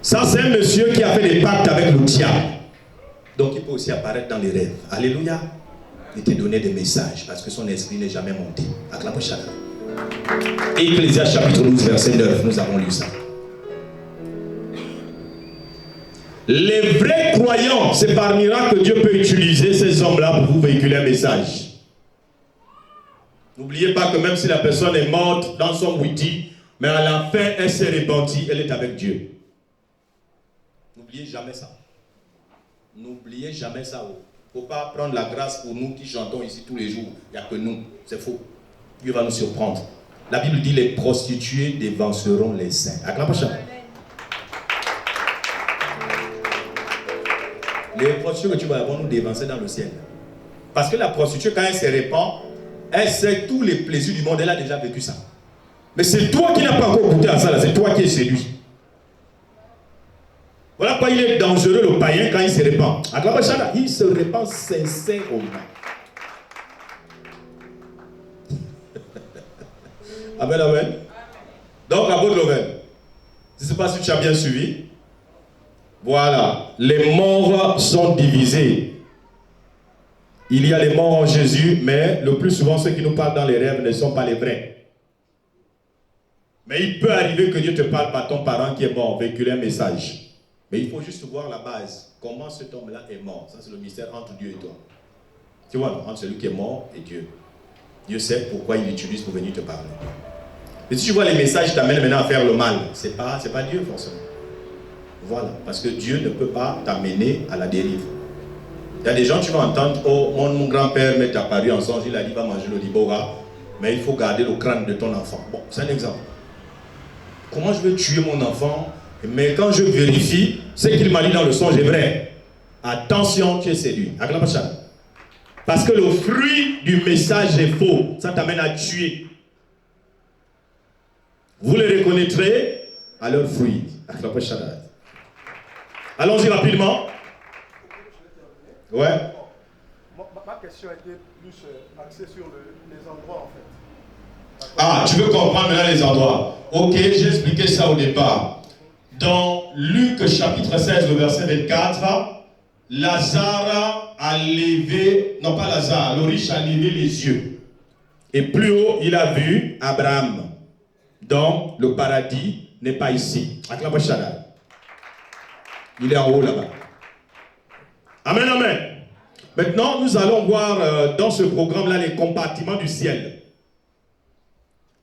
Speaker 4: Ça c'est un monsieur qui a fait des pactes avec le diable. Donc il peut aussi apparaître dans les rêves. Alléluia. Il te donner des messages parce que son esprit n'est jamais monté. Acclame chacun. Ecclésiaste chapitre 12 verset 9. Nous avons lu ça. Les vrais croyants, c'est par miracle que Dieu peut utiliser ces hommes-là pour vous véhiculer un message. N'oubliez pas que même si la personne est morte dans son witi, mais à la fin, elle s'est répandue, elle est avec Dieu. N'oubliez jamais ça. N'oubliez jamais ça. Il ne faut pas prendre la grâce pour nous qui chantons ici tous les jours. Il n'y a que nous. C'est faux. Dieu va nous surprendre. La Bible dit les prostituées dévanceront les saints. Acclame pas. Les prostituées que tu vas avoir nous dévancer dans le ciel. Parce que la prostituée, quand elle se répand, elle sait tous les plaisirs du monde. Elle a déjà vécu ça. Mais c'est toi qui n'as pas encore goûté à ça. C'est toi qui es séduit. Voilà pourquoi il est dangereux le païen quand il se répand. Acclame Chana, il se répand sincèrement. Amen, amen. Donc, apôtre Loven, je ne sais pas si tu as bien suivi. Voilà, les morts sont divisés. Il y a les morts en Jésus, mais le plus souvent, ceux qui nous parlent dans les rêves ne sont pas les vrais. Mais il peut arriver que Dieu te parle par ton parent qui est mort, véhiculer un message. Mais il faut juste voir la base. Comment cet homme-là est mort. Ça, c'est le mystère entre Dieu et toi. Tu vois, entre celui qui est mort et Dieu. Dieu sait pourquoi il l'utilise pour venir te parler. Et si tu vois les messages qui t'amènent maintenant à faire le mal, c'est pas Dieu forcément. Voilà, parce que Dieu ne peut pas t'amener à la dérive. Il y a des gens, tu vas entendre, oh, mon grand-père m'est apparu en songe, il a dit, va manger le libora, mais il faut garder le crâne de ton enfant. Bon, c'est un exemple. Comment je vais tuer mon enfant, mais quand je vérifie, ce qu'il m'a dit dans le songe est vrai. Attention, tu es séduit. Parce que le fruit du message est faux. Ça t'amène à tuer. Vous les reconnaîtrez à leur fruit. Allons-y rapidement. Ouais.
Speaker 12: Ma question était plus axée sur les endroits en fait.
Speaker 4: Ah, tu veux comprendre maintenant les endroits. Ok, j'ai expliqué ça au départ. Dans Luc chapitre 16, le verset 24, Lazare a levé, non pas Lazare, le riche a levé les yeux. Et plus haut, il a vu Abraham. Donc, le paradis n'est pas ici. Il est en haut là-bas. Amen, amen. Maintenant, nous allons voir dans ce programme-là les compartiments du ciel.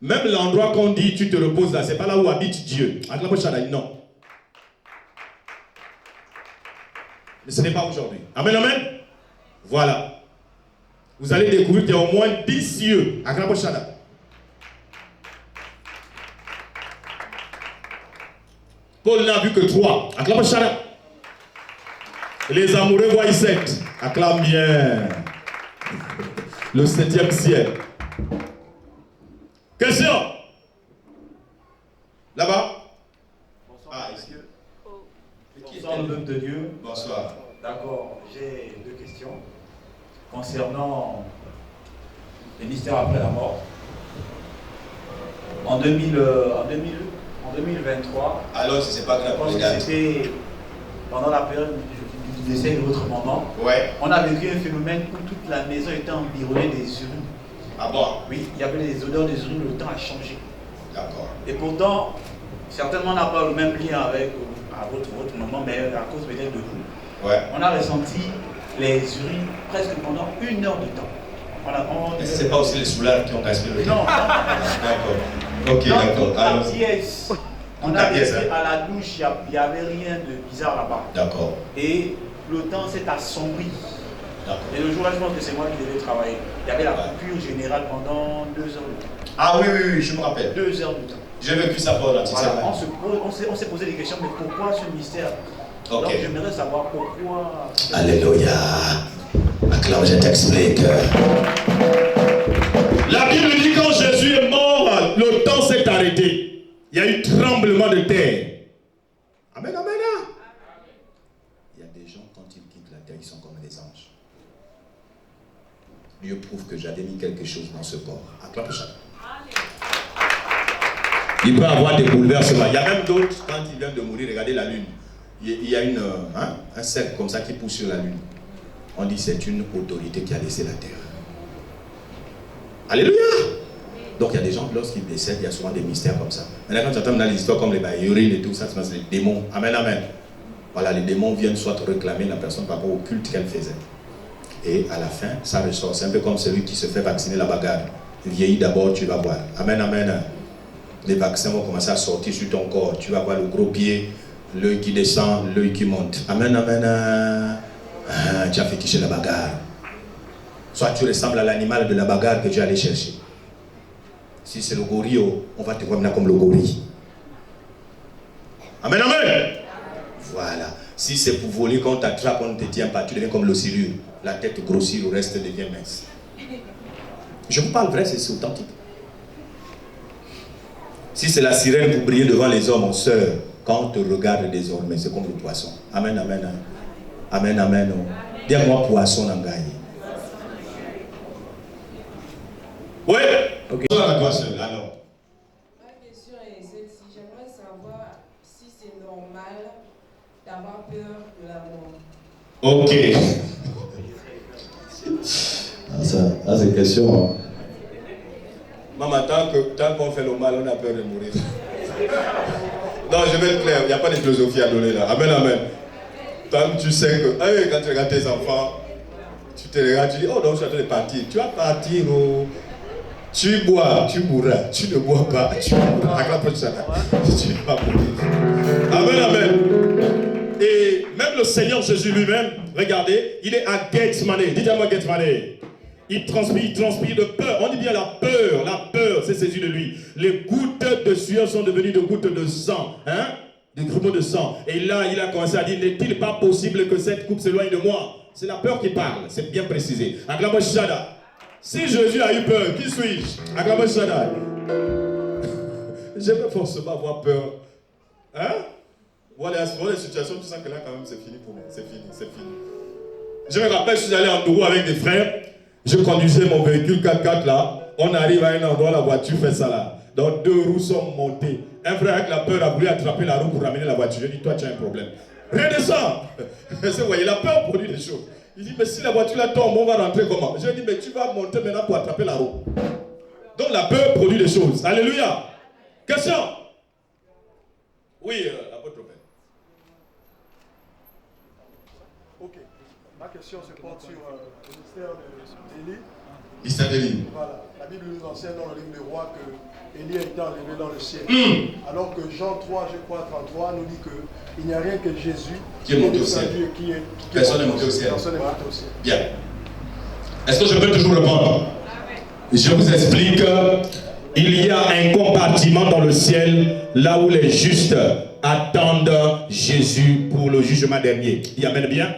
Speaker 4: Même l'endroit qu'on dit tu te reposes là, c'est pas là où habite Dieu. Non. Mais ce n'est pas aujourd'hui. Amen, amen. Voilà. Vous allez découvrir qu'il y a au moins 10 cieux. Paul n'a vu que 3. Acclame Shana. Les amoureux voient 7. Acclame bien. Le 7e ciel. Question. Là-bas.
Speaker 14: Bonsoir, monsieur. Bonsoir, l'homme de Dieu.
Speaker 4: Bonsoir.
Speaker 14: D'accord, j'ai 2 questions concernant le mystère après la mort. En 2023,
Speaker 4: alors si c'est pas grave,
Speaker 14: c'était pendant la période du décès de votre maman,
Speaker 4: ouais.
Speaker 14: On a vécu un phénomène où toute la maison était environnée des urines.
Speaker 4: Ah bon?
Speaker 14: Oui, il y avait des odeurs des urines, le temps a changé.
Speaker 4: D'accord.
Speaker 14: Et pourtant, certainement on n'a pas le même lien avec votre maman, mais à cause peut-être de vous.
Speaker 4: Ouais.
Speaker 14: On a ressenti les urines presque pendant 1 heure de temps.
Speaker 4: Et c'est pas aussi les soulards qui ont gaspillé le temps?
Speaker 14: Non.
Speaker 4: D'accord. Ok, d'accord.
Speaker 14: La pièce, on a été à la douche, il n'y avait rien de bizarre là-bas.
Speaker 4: D'accord.
Speaker 14: Et le temps s'est assombri. Et le jour-là, je pense que c'est moi qui devais travailler. Il y avait la coupure générale pendant 2 heures de temps.
Speaker 4: Ah oui, je me rappelle.
Speaker 14: 2 heures de temps.
Speaker 4: J'ai vécu ça pour la
Speaker 14: voilà, on s'est posé des questions, mais pourquoi ce mystère?
Speaker 4: Okay.
Speaker 14: Donc j'aimerais savoir pourquoi.
Speaker 4: Alléluia. Acclame, je t'explique. La Bible dit quand Jésus est mort, le temps s'est arrêté. Il y a eu tremblement de terre. Amen, amen. Il y a des gens, quand ils quittent la terre, ils sont comme des anges. Dieu prouve que j'avais mis quelque chose dans ce corps. Acclame ça. Il peut y avoir des bouleversements. Il y a même d'autres, quand ils viennent de mourir, regardez la lune. Il y a un cercle comme ça qui pousse sur la lune. On dit c'est une autorité qui a laissé la terre. Alléluia. Donc il y a des gens, lorsqu'ils décèdent, il y a souvent des mystères comme ça. Maintenant quand tu entends dans les histoires comme les baïurines et tout ça, c'est les démons. Amen, amen. Voilà, les démons viennent soit réclamer la personne par rapport au culte qu'elle faisait. Et à la fin, ça ressort. C'est un peu comme celui qui se fait vacciner la bagarre. Vieillis d'abord, tu vas voir. Amen, amen. Les vaccins vont commencer à sortir sur ton corps. Tu vas voir le gros pied, l'œil qui descend, l'œil qui monte. Amen, amen. Ah, tu as fétiché la bagarre. Soit tu ressembles à l'animal de la bagarre que tu es allé chercher. Si c'est le gorille, on va te voir maintenant comme le gorille. Amen, amen. Voilà. Si c'est pour voler, quand on t'attrape, on ne te tient pas, tu deviens comme l'oscillure. La tête grossit, le reste devient mince. Je vous parle vrai, c'est authentique. Si c'est la sirène pour briller devant les hommes, en sœur, quand on te regarde désormais, c'est comme le poisson. Amen, amen. Amen, amen. Dis-moi poisson en gagne. Oui. Ok. Alors.
Speaker 15: Ma question est celle-ci. J'aimerais savoir si c'est normal d'avoir peur de la mort.
Speaker 4: Ok.
Speaker 16: Ça c'est question. Hein.
Speaker 4: Maman, tant qu'on fait le mal, on a peur de mourir. Non, je vais être clair, il n'y a pas de philosophie à donner là. Amen, amen. Tant que tu sais que, hey, quand tu regardes tes enfants, tu te regardes, tu dis, oh non, je suis en train de partir. Tu vas partir, oh. Tu bois, tu mourras. Tu ne bois pas, tu mourras. Tu vas mourir. Amen, amen. Et même le Seigneur Jésus lui-même, regardez, il est à Gethsemane. Dites-moi Gethsemane. Il transpire de peur. On dit bien la peur s'est saisie de lui. Les gouttes de sueur sont devenues des gouttes de sang. Hein? Des grumeaux de sang. Et là, il a commencé à dire, n'est-il pas possible que cette coupe s'éloigne de moi? C'est la peur qui parle, c'est bien précisé. Acclamons Shada. Si Jésus a eu peur, qui suis-je? Acclamons Shada. Je vais forcément avoir peur. Hein? Voilà les situations, tu sens que là, quand même, c'est fini pour moi. C'est fini. Je me rappelle, je suis allé en Togo avec des frères. Je conduisais mon véhicule 4x4 là. On arrive à un endroit, la voiture fait ça là. Donc 2 roues sont montées. Un frère avec la peur a voulu attraper la roue pour ramener la voiture. Je dis, toi tu as un problème. Redescends. Vous voyez, la peur produit des choses. Il dit, mais si la voiture là tombe, on va rentrer comment? Je dis, mais tu vas monter maintenant pour attraper la roue. Donc la peur produit des choses. Alléluia. Question? Oui, apôtre Robert.
Speaker 12: Ok. Ma question se porte sur le mystère d'Élie.
Speaker 4: Mystère d'Élie.
Speaker 12: Voilà. La Bible nous enseigne dans le livre des rois que Élie a été enlevé dans le ciel. Alors que Jean 3, je crois, 33 nous dit qu'il n'y a rien que Jésus
Speaker 4: qui est monté au ciel. Personne n'est monté au ciel.
Speaker 12: Personne n'est monté au ciel.
Speaker 4: Bien. Est-ce que je peux toujours répondre? Je vous explique. Il y a un compartiment dans le ciel là où les justes attendent Jésus pour le jugement dernier. Il y amène bien.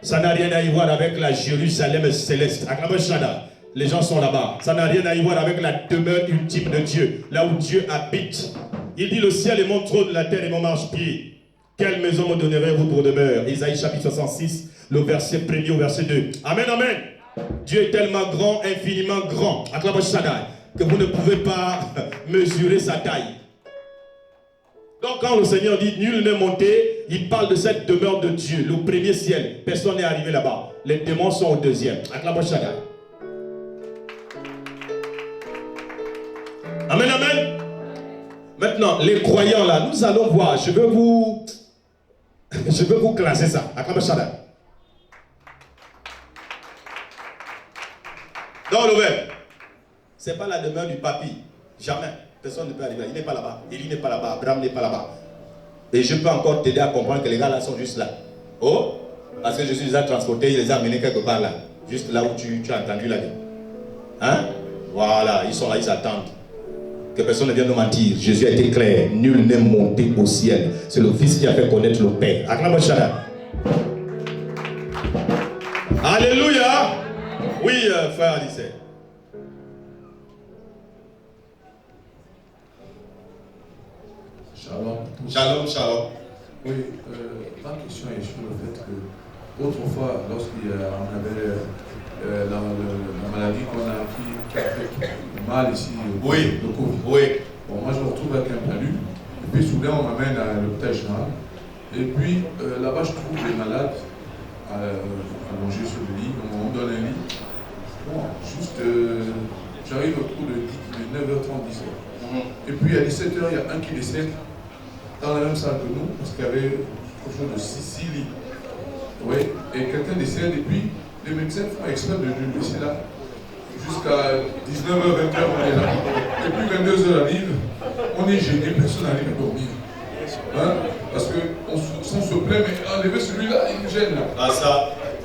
Speaker 4: Ça n'a rien à y voir avec la Jérusalem céleste. Acclamons Shada. Les gens sont là-bas. Ça n'a rien à y voir avec la demeure ultime de Dieu, là où Dieu habite. Il dit, le ciel est mon trône, la terre est mon marchepied. Quelle maison me donnerez-vous pour demeure? Isaïe chapitre 66, le verset 1er au verset 2. Amen, amen. Dieu est tellement grand, infiniment grand, acclamons Shaddai, que vous ne pouvez pas mesurer sa taille. Donc quand le Seigneur dit, nul n'est monté, il parle de cette demeure de Dieu, le premier ciel. Personne n'est arrivé là-bas. Les démons sont au deuxième. Acclamons Shaddai. Amen, amen. Maintenant, les croyants là, nous allons voir. Je veux vous classer ça. Acclamons Shaddai. Donc le verbe, ce n'est pas la demeure du papy. Jamais. Personne ne peut arriver là. Il n'est pas là-bas. Élie n'est pas là-bas. Abraham n'est pas là-bas. Et je peux encore t'aider à comprendre que les gars là sont juste là. Oh, parce que Jésus les a transportés, il les a amenés quelque part là. Juste là où tu as entendu la vie. Hein? Voilà, ils sont là, ils attendent. Que personne ne vienne nous mentir. Jésus a été clair. Nul n'est monté au ciel. C'est le Fils qui a fait connaître le Père. Acclamons Shaddai. Alléluia. Oui, frère Alice.
Speaker 17: Shalom.
Speaker 4: Shalom, shalom.
Speaker 17: Oui, ma question est sur le fait que autrefois, lorsqu'on avait la maladie qu'on a qui a fait mal ici, le Covid.
Speaker 4: Oui.
Speaker 17: Bon, moi je me retrouve avec un palu, et puis soudain on m'amène à l'hôpital général, et puis là-bas je trouve les malades allongés sur le lit, on me donne un lit. Bon, juste, j'arrive autour de 9h30, 10h. Et puis à 17h, il y a un qui décède dans la même salle que nous, parce qu'il y avait quelque chose de 6 lits. Oui, et quelqu'un décède, et puis les médecins font exprès de le laisser là. Jusqu'à 19h, 20h, on est là. Et puis 22h arrive, on est gêné, personne n'arrive à dormir. Hein? Parce qu'on se plaît, mais enlever celui-là, il nous gêne là.
Speaker 4: Ah ça,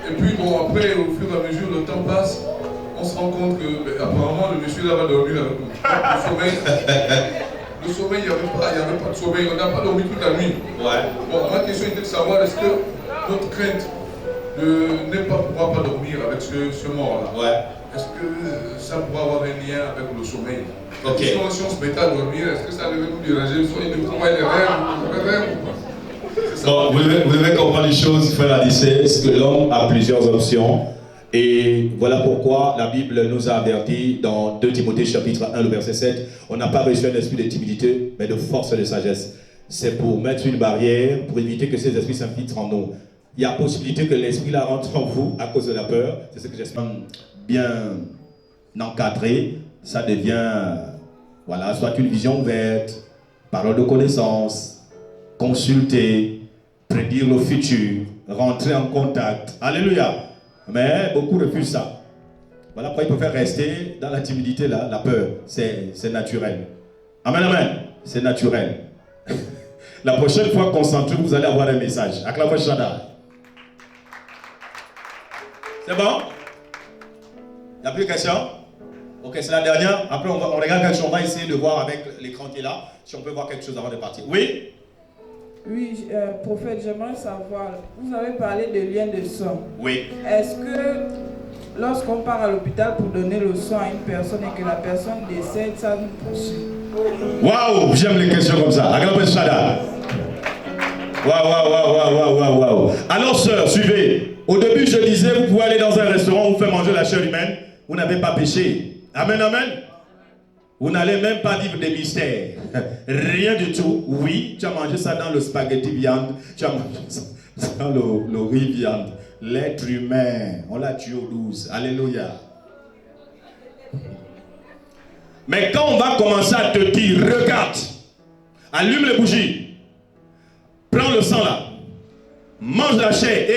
Speaker 17: Et puis bon, après, au fur et à mesure, le temps passe, on se rend compte que apparemment le monsieur là va dormir avec nous. Le sommeil, il n'y avait pas de sommeil, on n'a pas dormi toute la nuit. Ouais. Bon, ma question était de savoir, est-ce que notre crainte de ne pas pouvoir pas dormir avec ce mort-là, ouais. Est-ce que ça pourrait avoir un lien avec le sommeil? Ok. Si on se mettait à dormir, est-ce que ça devait nous déranger? Soit il nous travaille les rêves ou pas?
Speaker 4: Bon, vous devez comprendre les choses, frère Adissé, c'est que l'homme a plusieurs options. Et voilà pourquoi la Bible nous a avertis dans 2 Timothée chapitre 1, le verset 7, on n'a pas reçu un esprit de timidité, mais de force et de sagesse. C'est pour mettre une barrière, pour éviter que ces esprits s'infiltrent en nous. Il y a possibilité que l'esprit là rentre en vous à cause de la peur. C'est ce que j'espère. Bien encadré, ça devient, voilà, soit une vision ouverte, parole de connaissance, consulter, prédire le futur, rentrer en contact. Alléluia. Mais beaucoup refusent ça. Voilà pourquoi ils préfèrent rester dans la timidité, là, la peur. C'est naturel. Amen, amen. C'est naturel. La prochaine fois, concentrez-vous, vous allez avoir un message. Acclamez Shaddai. C'est bon? Il n'y a plus de questions? Ok, c'est la dernière. Après, on regarde quelque chose. On va essayer de voir avec l'écran qui est là, si on peut voir quelque chose avant de partir. Oui?
Speaker 18: Oui, prophète, j'aimerais savoir, vous avez parlé de lien de sang. Oui. Est-ce que lorsqu'on part à l'hôpital pour donner le sang à une personne et que la personne décède, ça nous poursuit?
Speaker 4: Waouh, j'aime les questions comme ça. Acclamez Shaddai. Waouh. Alors, sœur, suivez. Au début, je disais, vous pouvez aller dans un restaurant où vous faites manger la chair humaine. Vous n'avez pas péché. Amen, amen. Vous n'allez même pas vivre des mystères. Rien du tout. Oui, tu as mangé ça dans le spaghetti viande. Tu as mangé ça dans le riz viande. L'être humain, on l'a tué au 12. Alléluia. Mais quand on va commencer à te dire, regarde, allume les bougies, prends le sang là, mange la chair,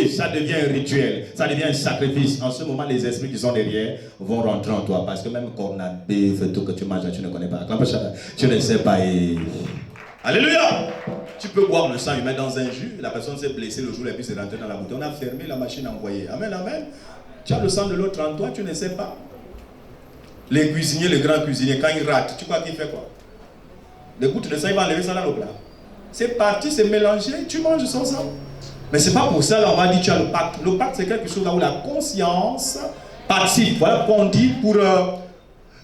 Speaker 4: ça devient un rituel, ça devient un sacrifice. En ce moment, les esprits qui sont derrière vont rentrer en toi. Parce que même cornade, bœuf, tout que tu manges, tu ne connais pas. Tu ne sais pas. Alléluia! Tu peux boire le sang humain dans un jus, la personne s'est blessée le jour et puis c'est rentré dans la bouteille. On a fermé la machine envoyée. Amen, amen. Tu as le sang de l'autre en toi, tu ne sais pas. Les cuisiniers, les grands cuisiniers, quand ils ratent, tu crois qu'ils font quoi? Les gouttes de sang, ils vont enlever ça dans le plat. C'est parti, c'est mélangé, tu manges son sang. Mais c'est pas pour ça, là, on va dire tu as le pacte. Le pacte, c'est quelque chose là où la conscience participe. Voilà pourquoi on dit pour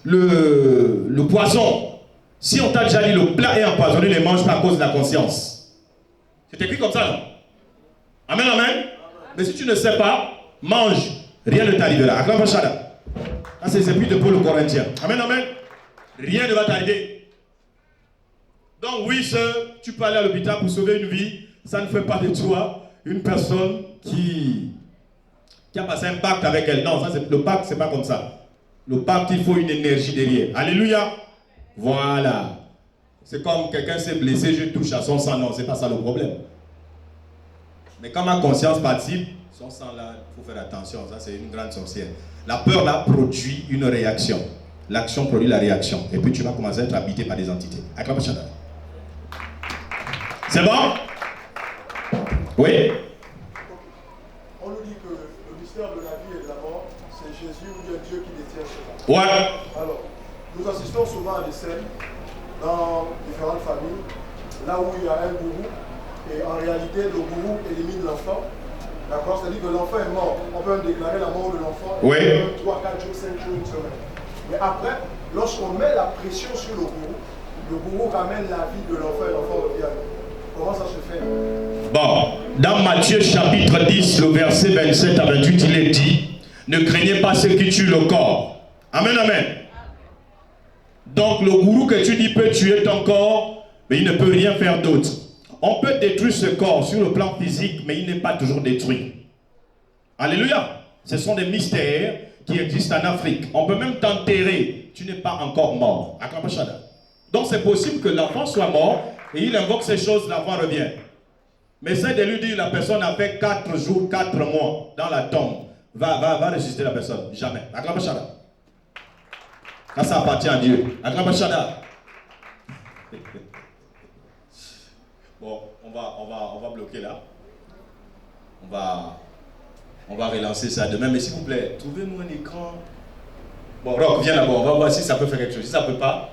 Speaker 4: le poison. Si on t'a déjà dit le plat est empoisonné, ne mange pas à cause de la conscience. C'est écrit comme ça, non? Amen, amen. Mais si tu ne sais pas, mange. Rien ne t'arrivera. Acclame Shaddai. Ça, c'est plus de Paul au Corinthien. Amen, amen. Rien ne va t'arriver. Donc oui, sœur, tu peux aller à l'hôpital pour sauver une vie. Ça ne fait pas de toi une personne qui a passé un pacte avec elle. Non, le pacte, c'est pas comme ça. Le pacte, il faut une énergie derrière. Alléluia. Voilà. C'est comme quelqu'un s'est blessé, je touche à son sang. Non, c'est pas ça le problème. Mais quand ma conscience participe, son sang là, il faut faire attention. Ça, c'est une grande sorcière. La peur là produit une réaction. L'action produit la réaction. Et puis tu vas commencer à être habité par des entités. Acclame Shaddai. C'est bon? Oui?
Speaker 12: On nous dit que le mystère de la vie et de la mort, c'est Jésus ou bien Dieu qui détient cela.
Speaker 4: Ouais.
Speaker 12: Alors, nous assistons souvent à des scènes dans différentes familles, là où il y a un gourou, et en réalité, le gourou élimine l'enfant. D'accord? C'est-à-dire que l'enfant est mort. On peut même déclarer la mort de l'enfant.
Speaker 4: Oui.
Speaker 12: 3, 4 jours, 5 jours, une semaine. Mais après, lorsqu'on met la pression sur le gourou ramène la vie de l'enfant et l'enfant revient. Comment ça se fait?
Speaker 4: Bon, dans Matthieu chapitre 10, le verset 27 à 28, il est dit, ne craignez pas ceux qui tuent le corps. Amen, amen. Donc le gourou que tu dis peut tuer ton corps, mais il ne peut rien faire d'autre. On peut détruire ce corps sur le plan physique, mais il n'est pas toujours détruit. Alléluia. Ce sont des mystères qui existent en Afrique. On peut même t'enterrer. Tu n'es pas encore mort. Acclame Shaddai. Donc c'est possible que l'enfant soit mort et il invoque ces choses, l'enfant revient. Mais c'est de lui dire la personne a fait 4 jours, 4 mois dans la tombe. Va ressusciter la personne. Jamais. Acclame Shaddai. Là, ça appartient à Dieu. Acclame Shaddai. Bon, on va bloquer là. On va On va relancer ça demain. Mais s'il vous plaît, trouvez-nous un écran. Bon, Rock, viens d'abord. On va voir si ça peut faire quelque chose. Si ça ne peut pas,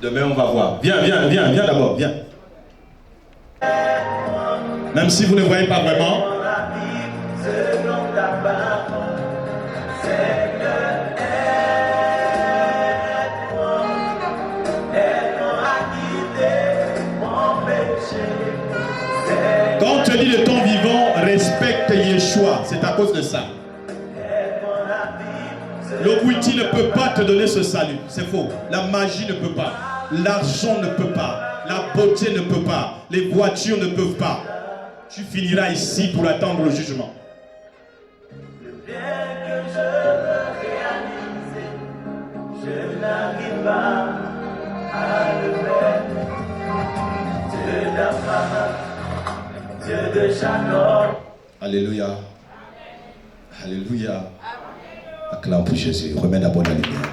Speaker 4: demain, on va voir. Viens d'abord, viens. Même si vous ne voyez pas vraiment. Quand on te dit de ton vivant, respecte Yeshua, c'est à cause de ça. L'Okwiti ne peut pas te donner ce salut, c'est faux. La magie ne peut pas, l'argent ne peut pas, la beauté ne peut pas, les voitures ne peuvent pas. Tu finiras ici pour attendre le jugement.
Speaker 19: Bien que je le réalise, je n'arrive pas à le faire. Dieu d'Abraham, Dieu de Jacob.
Speaker 4: Alléluia. Alléluia. Acclame pour Jésus. Remets d'abord la lumière.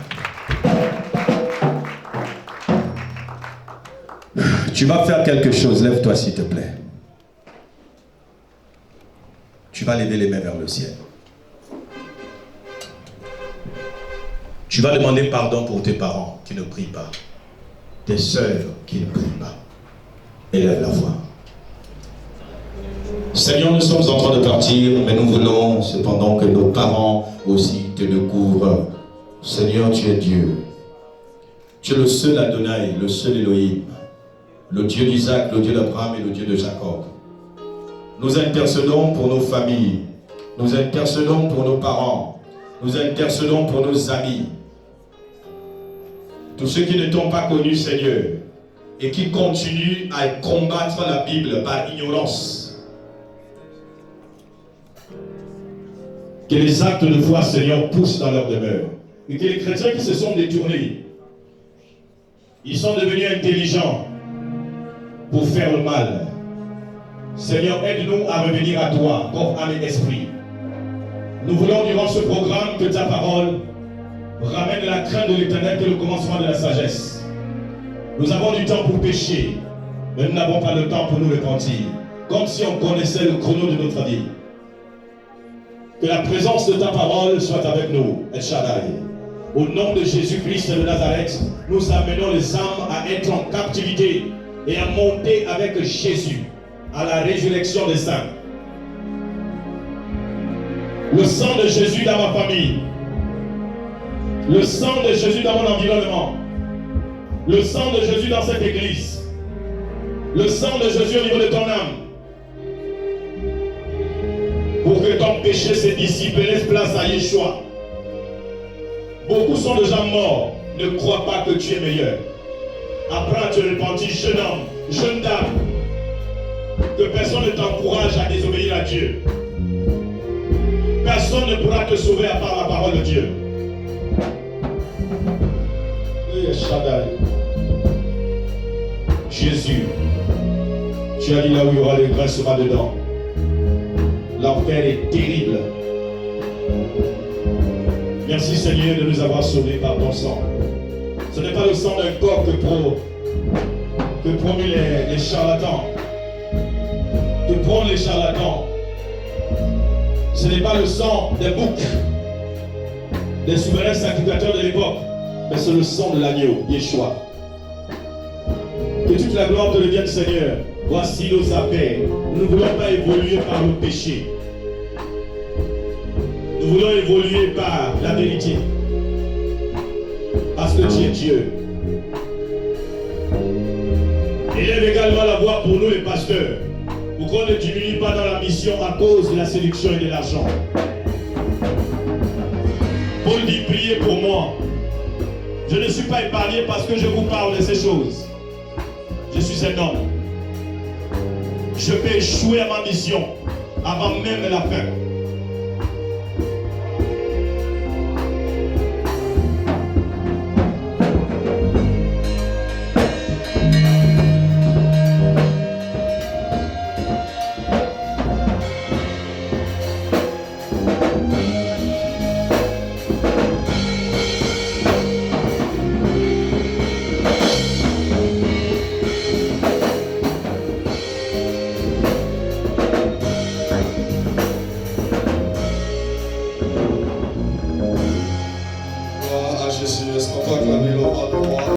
Speaker 4: Tu vas faire quelque chose. Lève-toi s'il te plaît. Tu vas lever les mains vers le ciel. Tu vas demander pardon pour tes parents qui ne prient pas. Tes sœurs qui ne prient pas. Élève la voix. Seigneur, nous sommes en train de partir, mais nous voulons cependant que nos parents aussi te découvrent. Seigneur, tu es Dieu. Tu es le seul Adonai, le seul Elohim, le Dieu d'Isaac, le Dieu d'Abraham et le Dieu de Jacob. Nous intercédons pour nos familles, nous intercédons pour nos parents, nous intercédons pour nos amis. Tous ceux qui ne t'ont pas connu, Seigneur, et qui continuent à combattre la Bible par ignorance. Que les actes de foi, Seigneur, poussent dans leur demeure. Et que les chrétiens qui se sont détournés, ils sont devenus intelligents pour faire le mal. Seigneur, aide-nous à revenir à toi, corps, âme et esprit. Nous voulons durant ce programme que ta parole ramène la crainte de l'Éternel, qui est le commencement de la sagesse. Nous avons du temps pour pécher, mais nous n'avons pas le temps pour nous repentir. Comme si on connaissait le chrono de notre vie. Que la présence de ta parole soit avec nous, El Shaddai. Au nom de Jésus-Christ de Nazareth, nous amenons les âmes à être en captivité et à monter avec Jésus à la résurrection des saints. Le sang de Jésus dans ma famille, le sang de Jésus dans mon environnement, le sang de Jésus dans cette église, le sang de Jésus au niveau de ton âme, pour que ton péché se dissipe et laisse place à Yeshua. Beaucoup sont déjà morts, ne crois pas que tu es meilleur. Apprends à te repentir, jeune homme, jeune dame, que personne ne t'encourage à désobéir à Dieu. Personne ne pourra te sauver à part la parole de Dieu. Jésus, tu as dit là où il y aura les grains sera dedans. L'enfer est terrible. Merci Seigneur de nous avoir sauvés par ton sang. Ce n'est pas le sang d'un coq que promet les charlatans. Que prônent les charlatans. Ce n'est pas le sang des boucs, des souverains sacrificateurs de l'époque, mais c'est le sang de l'agneau, Yeshua. Que toute la gloire te revienne, Seigneur. Voici nos appels. Nous ne voulons pas évoluer par le péché. Nous voulons évoluer par la vérité. Parce que tu es Dieu. Élève également la voix pour nous les pasteurs. Pour qu'on ne diminue pas dans la mission à cause de la séduction et de l'argent. Paul dit, priez pour moi. Je ne suis pas épargné parce que je vous parle de ces choses. Je suis un homme. Je peux échouer à ma mission avant même la fin.
Speaker 5: faut acclamer le roi de roi.